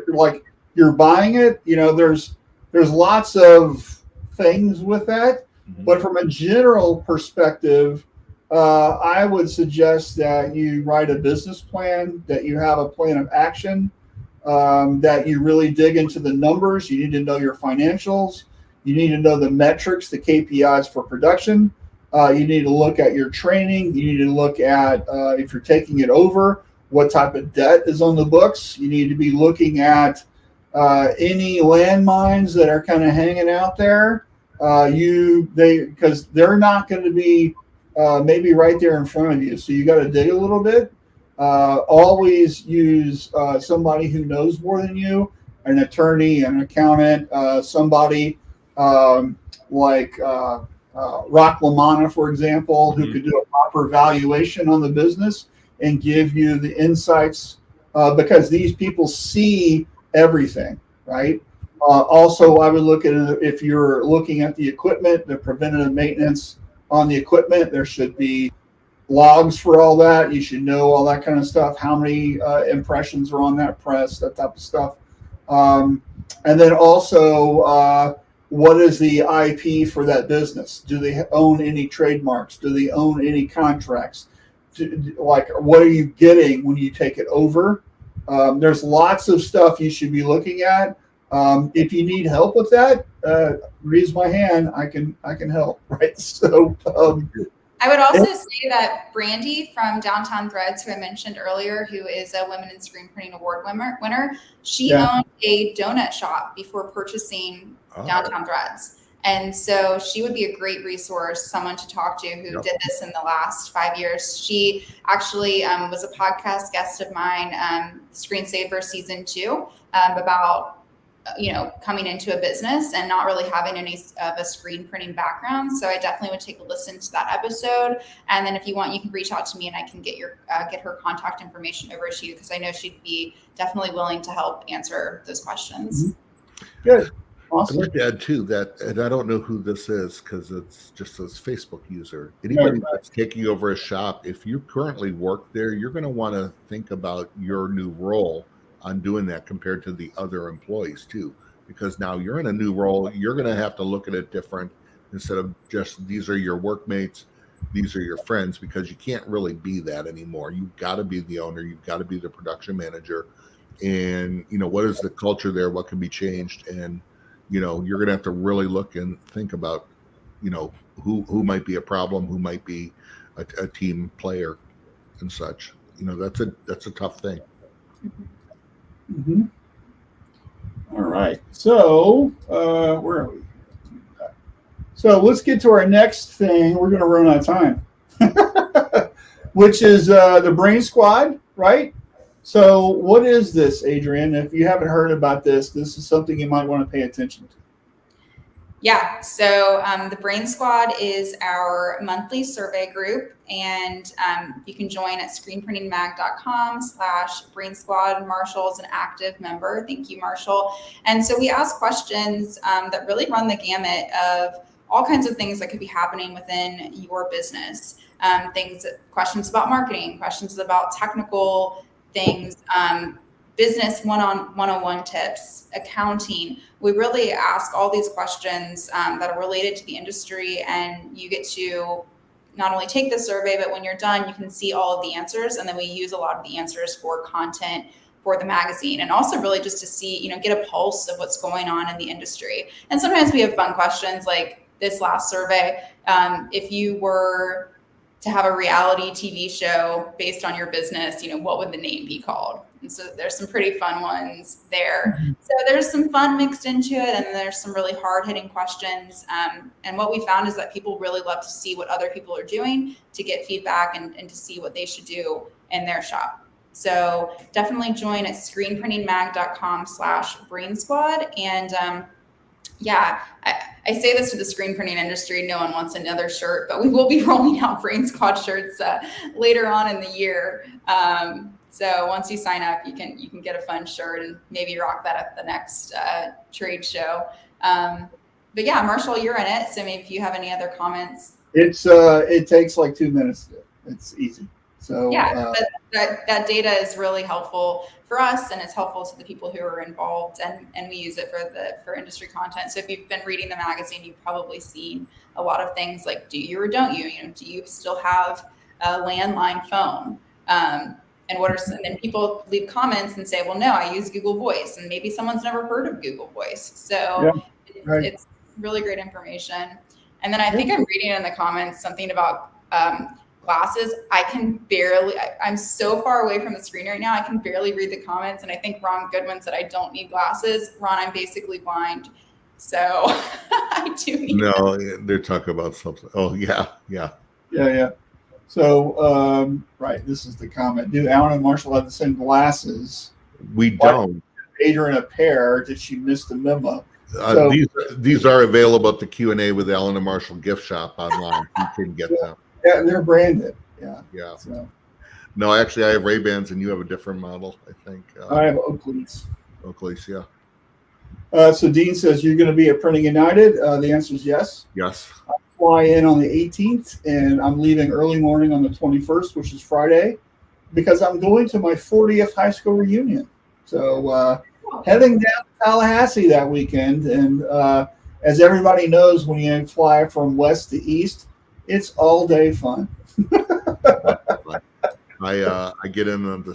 like you're buying it. You know, there's lots of things with that. Mm-hmm. But from a general perspective, I would suggest that you write a business plan, that you have a plan of action, that you really dig into the numbers. You need to know your financials. You need to know the metrics, the KPIs for production. You need to look at your training. You need to look at if you're taking it over, what type of debt is on the books. You need to be looking at any landmines that are kind of hanging out there. Because they're not going to be maybe right there in front of you. So you got to dig a little bit. Always use somebody who knows more than you, an attorney, an accountant, somebody like Rock LaManna, for example, who could do a proper valuation on the business and give you the insights because these people see everything, right? Also, I would look at it if you're looking at the equipment, the preventative maintenance on the equipment. There should be logs for all that. You should know all that kind of stuff. How many impressions are on that press, that type of stuff. And then also, what is the IP for that business? Do they own any trademarks? Do they own any contracts? Like, what are you getting when you take it over? There's lots of stuff you should be looking at. If you need help with that, raise my hand. I can help. Right. So I would also say that Brandy from Downtown Threads, who I mentioned earlier, who is a Women in Screen Printing Award winner, she owned a donut shop before purchasing Downtown Threads. And so she would be a great resource, someone to talk to who did this in the last 5 years. She actually was a podcast guest of mine, Screensaver Season 2, about coming into a business and not really having any of a screen printing background. So I definitely would take a listen to that episode. And then if you want, you can reach out to me and I can get her contact information over to you, because I know she'd be definitely willing to help answer those questions. Mm-hmm. Good. Awesome. I'd like to add too that, and I don't know who this is because it's just this Facebook user. Anybody that's taking over a shop, if you currently work there, you're going to want to think about your new role on doing that compared to the other employees too, because now you're in a new role. You're going to have to look at it different instead of just these are your workmates, these are your friends, because you can't really be that anymore. You've got to be the owner. You've got to be the production manager. And, what is the culture there? What can be changed? And, you're going to have to really look and think about, who might be a problem, who might be a team player and such. That's a tough thing. Mm-hmm. All right. So where are we? So let's get to our next thing. We're going to run out of time, which is the Brain Squad, right? So what is this, Adrienne? If you haven't heard about this, this is something you might want to pay attention to. Yeah, so the Brain Squad is our monthly survey group, and you can join at screenprintingmag.com/Brain Squad. Marshall is an active member. Thank you, Marshall. And so we ask questions that really run the gamut of all kinds of things that could be happening within your business. Questions about marketing, questions about technical things, business one-on-one tips, accounting. We really ask all these questions that are related to the industry, and you get to not only take the survey, but when you're done, you can see all of the answers. And then we use a lot of the answers for content for the magazine, and also really just to see, get a pulse of what's going on in the industry. And sometimes we have fun questions like this last survey. If you were to have a reality TV show based on your business, what would the name be called? And so there's some pretty fun ones there. So there's some fun mixed into it, and there's some really hard-hitting questions. And what we found is that people really love to see what other people are doing to get feedback and to see what they should do in their shop. So definitely join at screenprintingmag.com/Brain Squad. And I say this to the screen printing industry. No one wants another shirt, but we will be rolling out Brain Squad shirts later on in the year. So once you sign up, you can get a fun shirt and maybe rock that at the next trade show. But yeah, Marshall, you're in it. So maybe if you have any other comments. It takes like 2 minutes. It's easy. So yeah, that data is really helpful for us, and it's helpful to the people who are involved, and we use it for industry content. So if you've been reading the magazine, you've probably seen a lot of things like, do you or don't you? Do you still have a landline phone? And then people leave comments and say, well, no, I use Google Voice, and maybe someone's never heard of Google Voice. So it's really great information. And then I think I'm reading in the comments something about glasses. I'm so far away from the screen right now, I can barely read the comments. And I think Ron Goodwin said I don't need glasses. Ron, I'm basically blind. So I do need them. They're talking about something. Oh, yeah. So, this is the comment. Do Alan and Marshall have the same glasses? We don't. Adrienne a pair. Did she miss the memo? These are available at the Q&A with Alan and Marshall gift shop online. You can get them. Yeah, they're branded. Yeah. So. No, actually, I have Ray-Bans, and you have a different model, I think. I have Oakleys. Oakleys, yeah. So Dean says, you're going to be at Printing United. The answer is yes. Yes. I fly in on the 18th, and I'm leaving early morning on the 21st, which is Friday, because I'm going to my 40th high school reunion. So heading down to Tallahassee that weekend. And as everybody knows, when you fly from west to east, it's all day fun. I get in on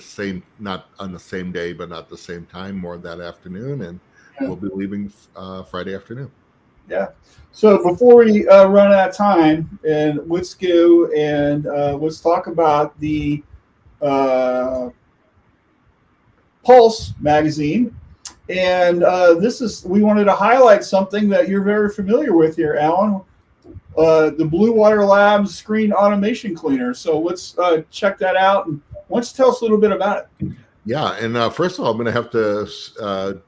not on the same day, but not the same time, more that afternoon, and we'll be leaving Friday afternoon. Yeah. So before we run out of time, and let's go and let's talk about the Pulse magazine. And we wanted to highlight something that you're very familiar with here, Alan. The Blue Water Labs screen automation cleaner. So let's check that out, and why don't you tell us a little bit about it? Yeah, and first of all, I'm going to have to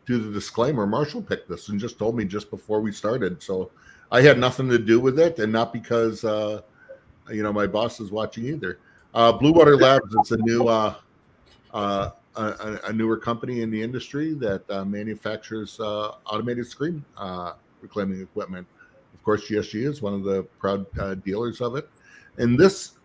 do the disclaimer. Marshall picked this and just told me just before we started, so I had nothing to do with it, and not because my boss is watching either. Blue Water Labs is a new a newer company in the industry that manufactures automated screen reclaiming equipment. Of course, GSG is one of the proud dealers of it. And this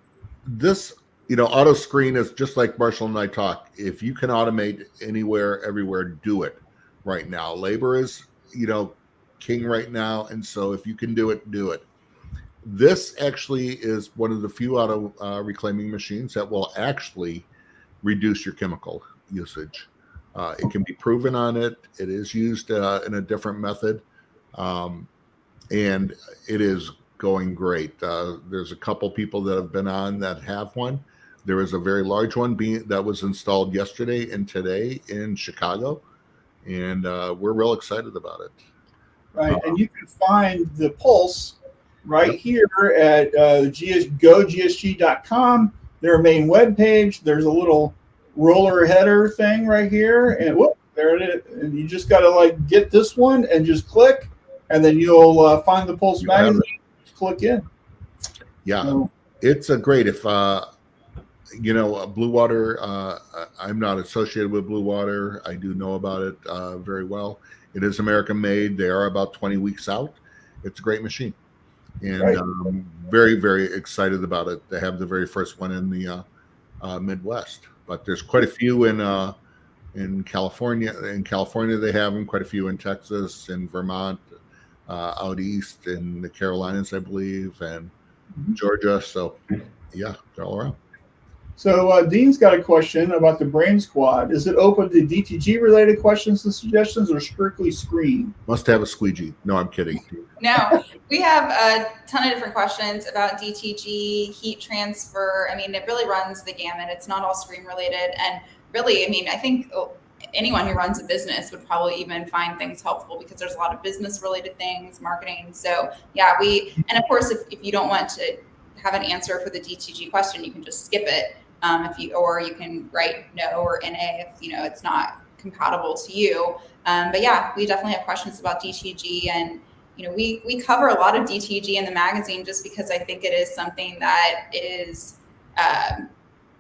auto screen is just like Marshall and I talk. If you can automate anywhere, everywhere, do it right now. Labor is, king right now. And so if you can do it, do it. This actually is one of the few auto reclaiming machines that will actually reduce your chemical usage. It can be proven on it. It is used in a different method. And it is going great. There's a couple people that have been on that have one. There is a very large one that was installed yesterday and today in Chicago, and we're real excited about it. Right, and you can find the Pulse right here at GoGSG.com, their main webpage. There's a little roller header thing right here, and there it is. And you just got to get this one and just click. and then you'll find the Pulse You'll have it. magazine. Click in. Yeah, So, it's a great. If Blue Water, I'm not associated with Blue Water. I do know about it very well. It is American made. They are about 20 weeks out. It's a great machine, and Right. very, very excited about it. They have the very first one in the Midwest, but there's quite a few in California. In California, they have them. Quite a few in Texas, in Vermont, out east, in the Carolinas, I believe, and Georgia. So, yeah, they're all around. So Dean's got a question about the Brain Squad. Is it open to DTG related questions and suggestions, or strictly screen? Must have a squeegee. No, I'm kidding. No, we have a ton of different questions about DTG, heat transfer. I mean, it really runs the gamut. It's not all screen related. And really, I mean, I think anyone who runs a business would probably even find things helpful, because there's a lot of business related things, marketing. So yeah, and of course, if you don't want to have an answer for the DTG question, you can just skip it. Or you can write no or NA if it's not compatible to you. But yeah, we definitely have questions about DTG, and we cover a lot of DTG in the magazine, just because I think it is something that is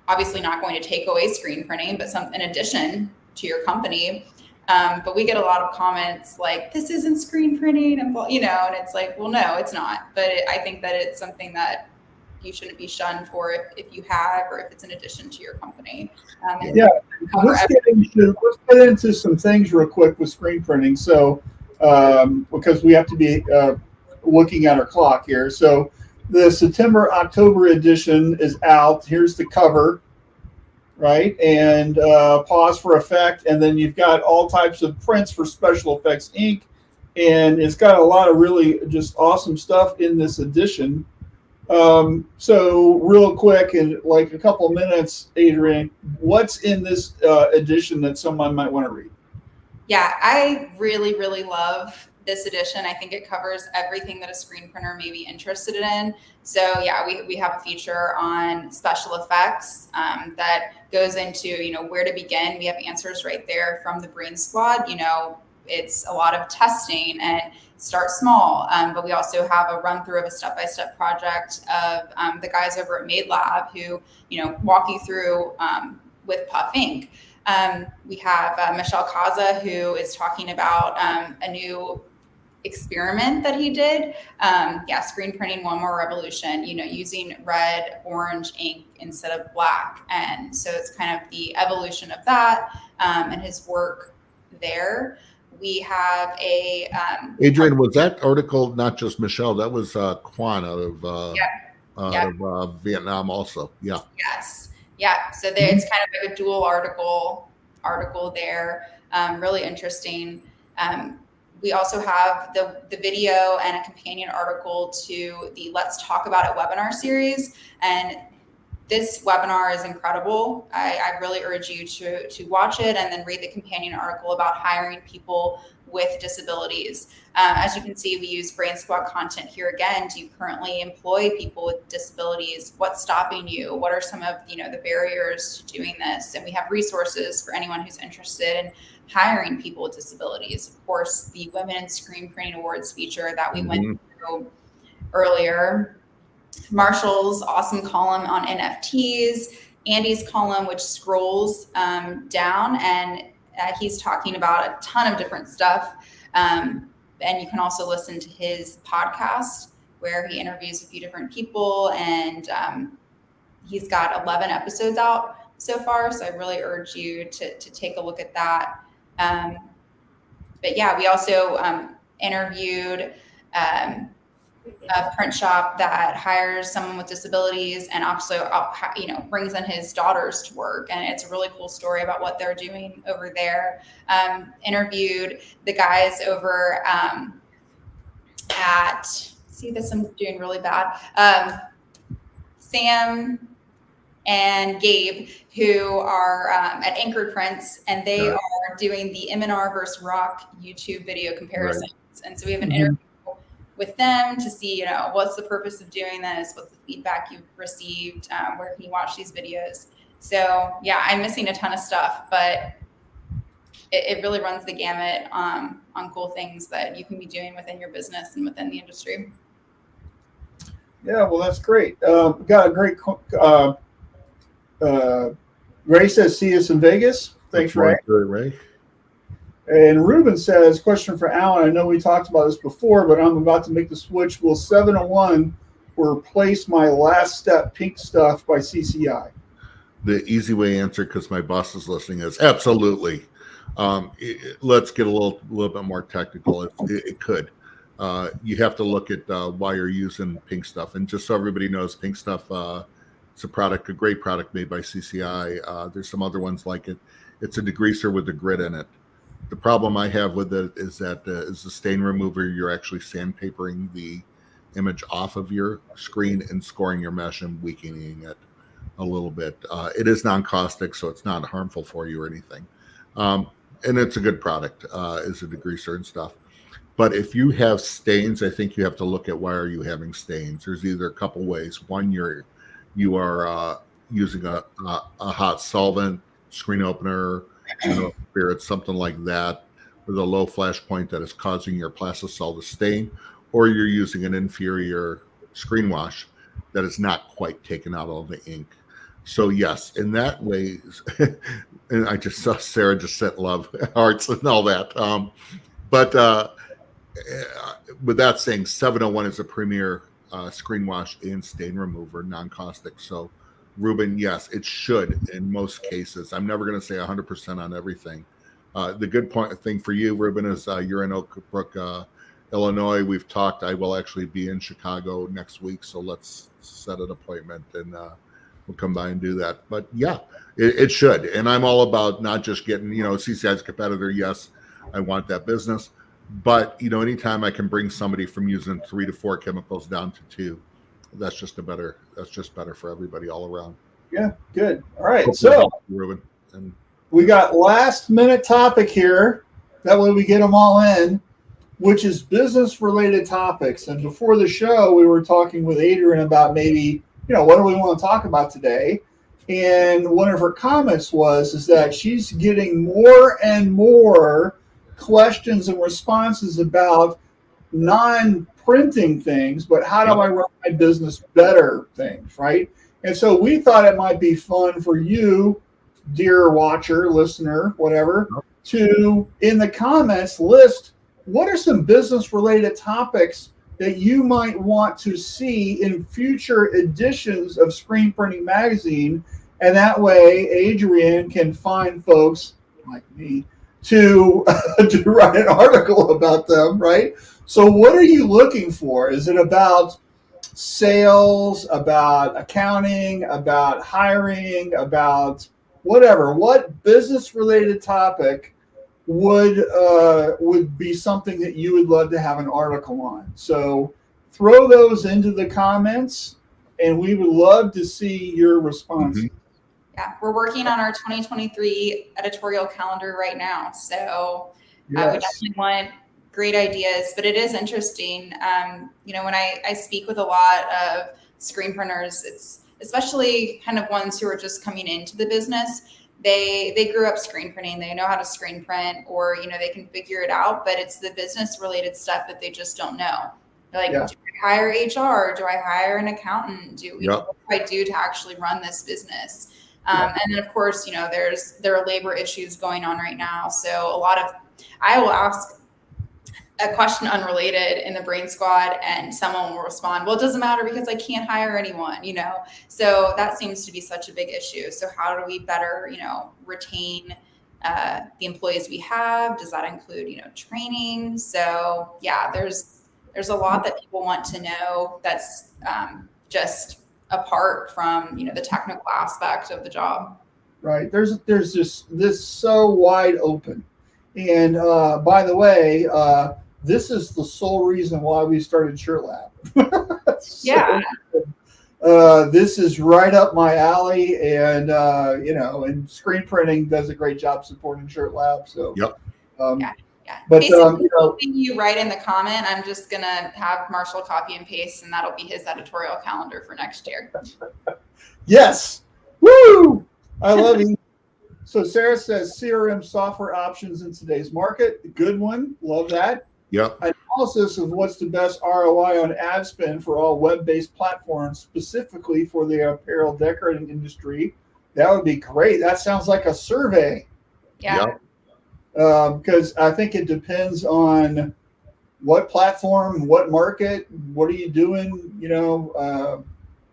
obviously not going to take away screen printing, but in addition to your company. But we get a lot of comments like, this isn't screen printing, and it's like, well, no, it's not. But I think that it's something that you shouldn't be shunned for if you have, or if it's in addition to your company. Let's get into some things real quick with screen printing. So, because we have to be looking at our clock here. So the September-October edition is out. Here's the cover, right? And pause for effect. And then you've got all types of prints for special effects ink. And it's got a lot of really just awesome stuff in this edition. So real quick, in like a couple of minutes, Adrienne, what's in this edition that someone might want to read? Yeah, I really, really love this edition. I think it covers everything that a screen printer may be interested in. So yeah, we have a feature on special effects that goes into, where to begin. We have answers right there from the Brain Squad. It's a lot of testing and start small, but we also have a run through of a step-by-step project of the guys over at Made Lab who, walk you through with Puff Ink. We have Michelle Kaza, who is talking about a new experiment that he did. Screen printing one more revolution, using red, orange ink instead of black. And so it's kind of the evolution of that and his work there. We have Adrienne, was that article not just Michelle? That was Quan out of Vietnam also. Yeah. Yes. Yeah. So it's kind of like a dual article there. Really interesting. We also have the video and a companion article to the Let's Talk About It webinar series. And this webinar is incredible. I really urge you to watch it and then read the companion article about hiring people with disabilities. As you can see, we use Brain Squad content here again. Do you currently employ people with disabilities? What's stopping you? What are some of the barriers to doing this? And we have resources for anyone who's interested in hiring people with disabilities. Of course, the Women in Screen Printing Awards feature that we went through earlier. Marshall's awesome column on NFTs, Andy's column, which scrolls down, and he's talking about a ton of different stuff. And you can also listen to his podcast where he interviews a few different people, and he's got 11 episodes out so far. So I really urge you to take a look at that. But yeah, we also interviewed a print shop that hires someone with disabilities and also, brings in his daughters to work. And it's a really cool story about what they're doing over there. Interviewed the guys over I'm doing really bad. Sam and Gabe, who are at Anchored Prints, and they are doing the M&R versus Rock YouTube video comparisons. Right. And so we have an interview with them to see, what's the purpose of doing this? What's the feedback you've received? Where can you watch these videos? So yeah, I'm missing a ton of stuff, but it really runs the gamut on cool things that you can be doing within your business and within the industry. Yeah, well, that's great. Got a great. Ray says, "See us in Vegas." Thanks, Ray. Ray. And Ruben says, "Question for Alan. I know we talked about this before, but I'm about to make the switch. Will 701 replace my Last Step pink stuff by CCI?" The easy way answer, because my boss is listening, is absolutely. Let's get a little bit more technical. It could. You have to look at why you're using pink stuff, and just so everybody knows, pink stuff. It's a great product made by CCI. There's some other ones like it. It's a degreaser with a grit in it. The problem I have with it is that as a stain remover, you're actually sandpapering the image off of your screen and scoring your mesh and weakening it a little bit. It is non-caustic, so it's not harmful for you or anything. And it's a good product as a degreaser and stuff. But if you have stains, I think you have to look at why are you having stains. There's either a couple ways. One, you are using a hot solvent, screen opener, spirits, something like that, with a low flash point that is causing your plastisol to stain, or you're using an inferior screen wash that is not quite taken out all the ink. So yes, in that way, and I just saw Sarah just sent love hearts and all that. But with that saying, 701 is a premier screen wash and stain remover, non-caustic. So Ruben, yes, it should in most cases. I'm never going to say 100% on everything. The good thing for you, Ruben, is you're in Oak Brook, Illinois. We've talked. I will actually be in Chicago next week, so let's set an appointment and we'll come by and do that. But yeah, it should. And I'm all about not just getting, CCI's competitor. Yes, I want that business. But, anytime I can bring somebody from using 3 to 4 chemicals down to 2, that's just better for everybody all around. Yeah, good. All right. So, Ruben, and we got last minute topic here. That way we get them all in, which is business related topics. And before the show, we were talking with Adrienne about maybe, what do we want to talk about today? And one of her comments is that she's getting more and more questions and responses about non-printing things, but how do I run my business better things, right? And so we thought it might be fun for you, dear watcher, listener, whatever, to, in the comments, list what are some business-related topics that you might want to see in future editions of Screenprinting Magazine, and that way Adrienne can find folks like me to write an article about them, right? So what are you looking for? Is it about sales, about accounting, about hiring, about whatever? What business-related topic would be something that you would love to have an article on? So throw those into the comments, and we would love to see your responses. Mm-hmm. Yeah, we're working on our 2023 editorial calendar right now. So Yes. we definitely want great ideas, but it is interesting. When I speak with a lot of screen printers, it's especially kind of ones who are just coming into the business. They grew up screen printing. They know how to screen print, or, they can figure it out, but it's the business related stuff that they just don't know. They're like, do I hire HR? Do I hire an accountant? What do I do to actually run this business? And then, of course, there are labor issues going on right now. So I will ask a question unrelated in the brain squad, and someone will respond, well, it doesn't matter because I can't hire anyone, So that seems to be such a big issue. So how do we better, retain the employees we have? Does that include, training? So yeah, there's a lot that people want to know that's just apart from the technical aspect of the job. Right. There's just this so wide open. And by the way, this is the sole reason why we started Shirt Lab. Yeah. This is right up my alley, and and Screen Printing does a great job supporting Shirt Lab. So Yeah. But basically, anything you write in the comment, I'm just gonna have Marshall copy and paste, and that'll be his editorial calendar for next year. Yes. Woo! I love you. So Sarah says CRM software options in today's market. Good one. Love that. Yep. Analysis of what's the best ROI on ad spend for all web-based platforms, specifically for the apparel decorating industry. That would be great. That sounds like a survey. Yeah. Yep. Because I think it depends on what platform, what market, what are you doing? You know,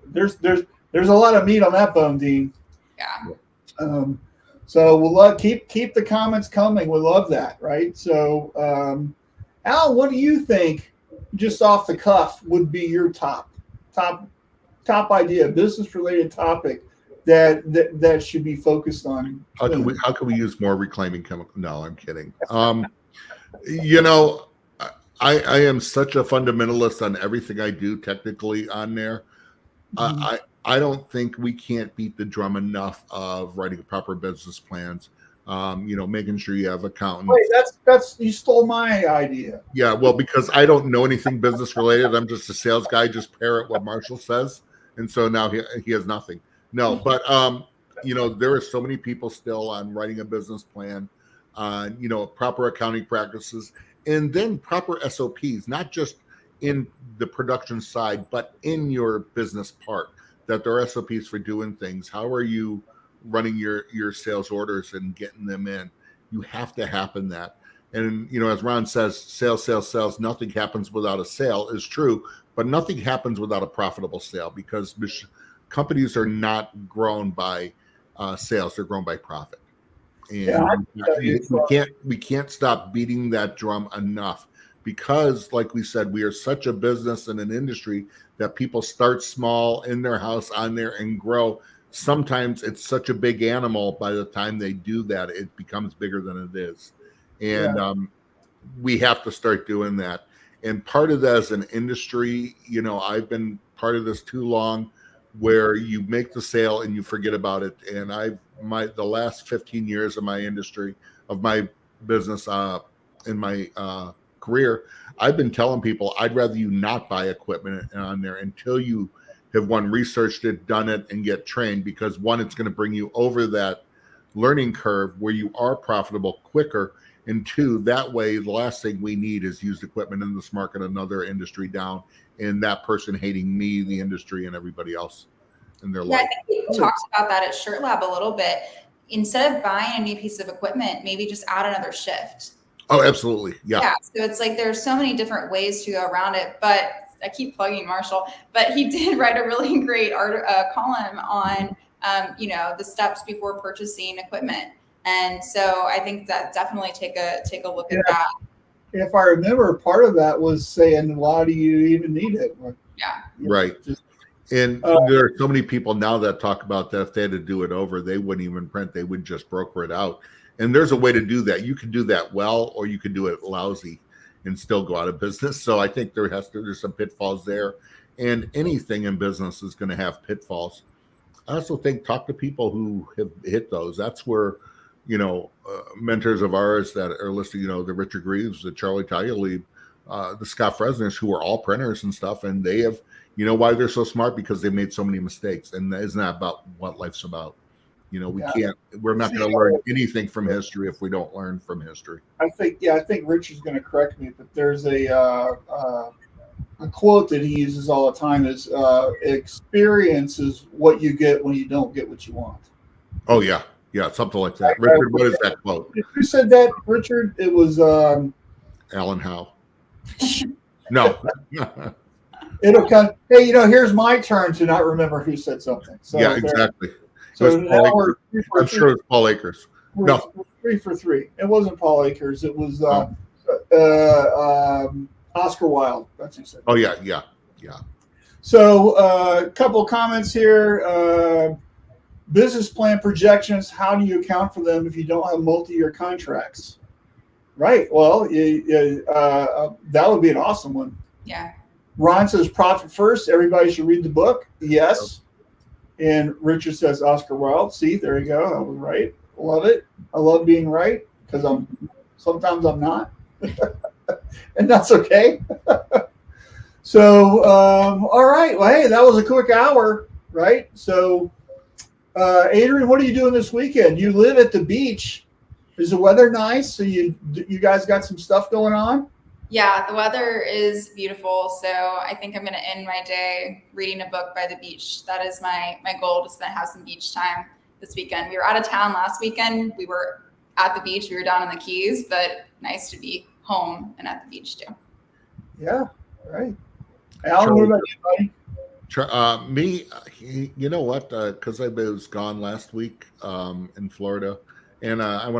there's a lot of meat on that bone, Dean. Yeah. So we'll love keep the comments coming. We love that, right? So, Al, what do you think, just off the cuff, would be your top idea, business related topic that should be focused on? How can we use more reclaiming chemical? No, I'm kidding. You know, I am such a fundamentalist on everything I do technically on there. I don't think we can't beat the drum enough of writing proper business plans. You know, making sure you have accountants. Wait, that's you stole my idea. Yeah, well, because I don't know anything business related. I'm just a sales guy. Just parrot what Marshall says, and so now he has nothing. No, but you know, there are so many people still on writing a business plan, on proper accounting practices, and then proper SOPs, not just in the production side, but in your business part. That there are SOPs for doing things. How are you running your sales orders and getting them in? You have to happen that. And, as Ron says, sales, nothing happens without a sale is true, but nothing happens without a profitable sale, because companies are not grown by sales. They're grown by profit. And we can't stop beating that drum enough, because like we said, we are such a business and an industry that people start small in their house on there and grow. Sometimes it's such a big animal, by the time they do that, it becomes bigger than it is. And we have to start doing that. And part of that is an industry, I've been part of this too long, where you make the sale and you forget about it. And the last 15 years of my industry, of my business, in my career, I've been telling people I'd rather you not buy equipment on there until you have researched it, done it, and get trained, because one, it's going to bring you over that learning curve where you are profitable quicker, and two, that way the last thing we need is used equipment in this market, another industry down, and that person hating me, the industry, and everybody else in their life. I think we talked about that at Shirt Lab a little bit. Instead of buying a new piece of equipment, maybe just add another shift. Oh, absolutely. Yeah. So it's like there's so many different ways to go around it, but I keep plugging Marshall, but he did write a really great column on, the steps before purchasing equipment. And so I think that definitely take a look at that. If I remember, part of that was saying, why do you even need it? Yeah. Right. And there are so many people now that talk about that if they had to do it over, they wouldn't even print, they would just broker it out. And there's a way to do that. You can do that well, or you can do it lousy and still go out of business. So I think there's some pitfalls there, and anything in business is going to have pitfalls. I also think talk to people who have hit those. That's where, mentors of ours that are listening, the Richard Greaves, the Charlie Talib, the Scott Fresners, who are all printers and stuff, and they have, why they're so smart, because they made so many mistakes. And isn't that about what life's about? We're not going to learn anything from history if we don't learn from history. I think Richard's going to correct me, but there's a quote that he uses all the time is experience is what you get when you don't get what you want. Oh, yeah. Yeah, something like that. Richard, what is that quote? Who said that, Richard? It was Alan Howe. No. It'll come. Hey, here's my turn to not remember who said something. So yeah, exactly. So now I'm sure it's Paul Akers. We're 3 for 3. It wasn't Paul Akers. It was Oscar Wilde. That's who said. Oh yeah. So a couple of comments here. Business plan projections. How do you account for them if you don't have multi-year contracts? Right. Well, that would be an awesome one. Yeah. Ron says profit first. Everybody should read the book. Yes. And Richard says Oscar Wilde. See, there you go. I was right. Love it. I love being right, because sometimes I'm not. And that's okay. So, all right. Well, hey, that was a quick hour, right? So Adrienne, what are you doing this weekend? You live at the beach. Is the weather nice? So you guys got some stuff going on? Yeah, the weather is beautiful. So I think I'm going to end my day reading a book by the beach. That is my goal, to have some beach time this weekend. We were out of town last weekend. We were at the beach. We were down in the Keys, but nice to be home and at the beach too. Yeah, right. Alan, what about you, buddy? Me, you know what? Because I was gone last week in Florida, and I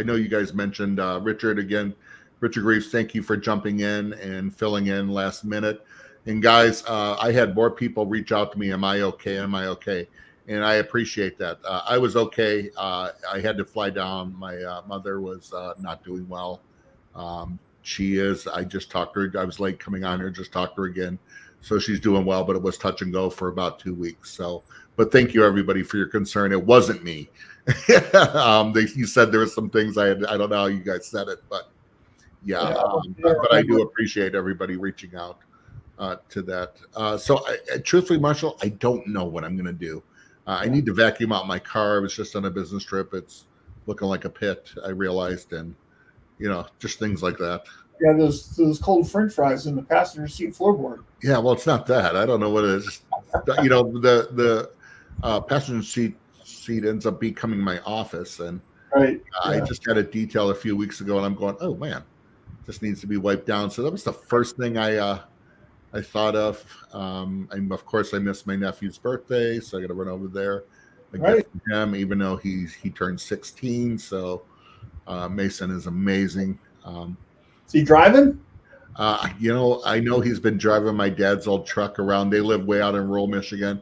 know you guys mentioned Richard again. Richard Greaves, thank you for jumping in and filling in last minute. And guys, I had more people reach out to me. Am I okay? Am I okay? And I appreciate that. I was okay. I had to fly down. My mother was not doing well. She is. I just talked to her. I was late coming on here. Just talked to her again. So she's doing well, but it was touch and go for about 2 weeks. So, but thank you everybody for your concern. It wasn't me. You said there were some things I don't know how you guys said it, but yeah. But I do appreciate everybody reaching out to that. So truthfully, Marshall, I don't know what I'm going to do. I need to vacuum out my car. I was just on a business trip. It's looking like a pit, I realized, and just things like that. Yeah, those cold French fries in the passenger seat floorboard. Yeah, well, it's not that. I don't know what it is. The passenger seat ends up becoming my office, and right. I just had a detail a few weeks ago, and I'm going, oh man, this needs to be wiped down. So that was the first thing I thought of. And of course, I missed my nephew's birthday, so I got to run over there and get him, even though he turned 16. So Mason is amazing. Is he driving? I know he's been driving my dad's old truck around. They live way out in rural Michigan.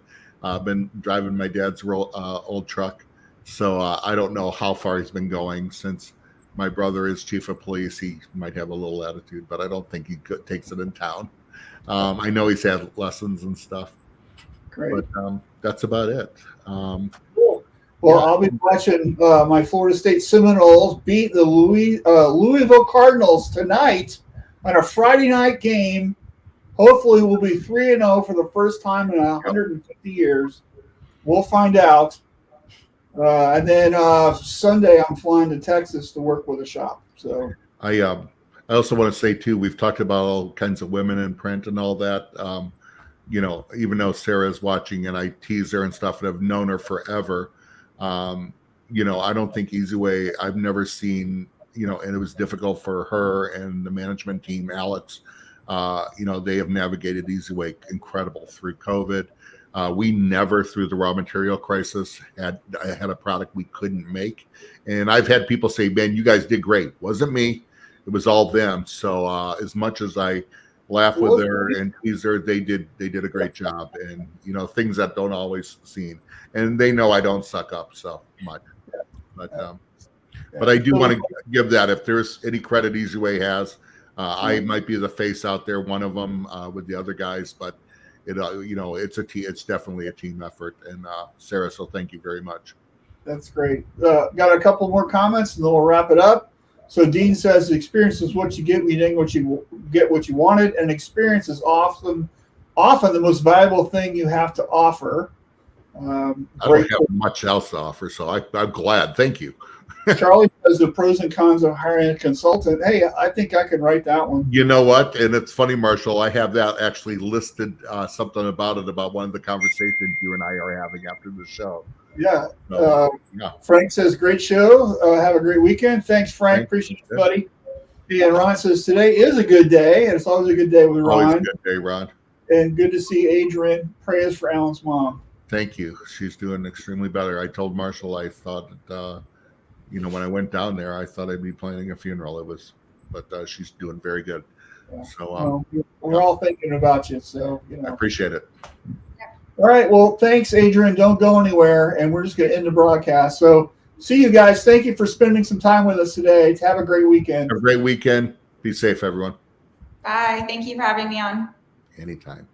Been driving my dad's old truck. So I don't know how far he's been going. Since my brother is chief of police, he might have a little attitude, but I don't think he takes it in town. I know he's had lessons and stuff. Great. But that's about it. Cool. Well, I'll be watching my Florida State Seminoles beat the Louisville Cardinals tonight on a Friday night game. Hopefully, we'll be 3-0 for the first time in 150 years. We'll find out. And then Sunday, I'm flying to Texas to work with a shop. So I also want to say too, we've talked about all kinds of women in print and all that. Even though Sarah's watching and I tease her and stuff, and I've known her forever. I don't think Easy Way, I've never seen, and it was difficult for her and the management team, Alex. They have navigated Easy Way incredible through COVID. We never, through the raw material crisis, had a product we couldn't make. And I've had people say, man, you guys did great. Wasn't me. It was all them. So as much as I laugh with her and tease her, they did a great job. And, things that don't always seen. And they know I don't suck up so much. But I do want to give that, if there's any credit Easy Way has, I might be the face out there, one of them with the other guys, but it's definitely a team effort. And Sarah, so thank you very much. That's great. Got a couple more comments, and then we'll wrap it up. So Dean says, "Experience is what you get when you didn't get what you wanted, and experience is often the most valuable thing you have to offer." I don't have much else to offer, so I'm glad. Thank you. Charlie says the pros and cons of hiring a consultant. Hey, I think I can write that one. You know what? And it's funny, Marshall, I have that actually listed, something about one of the conversations you and I are having after the show. Yeah. So, yeah. Frank says, great show. Have a great weekend. Thanks, Frank. Appreciate you, buddy. And Ron says, today is a good day. And it's always a good day with Ron. Always a good day, Ron. And good to see Adrienne. Prayers for Alan's mom. Thank you. She's doing extremely better. I told Marshall I thought that, when I went down there, I thought I'd be planning a funeral. But she's doing very good. Yeah. So we're all thinking about you. So I appreciate it. All right. Well, thanks, Adrienne. Don't go anywhere, and we're just going to end the broadcast. So see you guys. Thank you for spending some time with us today. Have a great weekend. Have a great weekend. Be safe, everyone. Bye. Thank you for having me on. Anytime.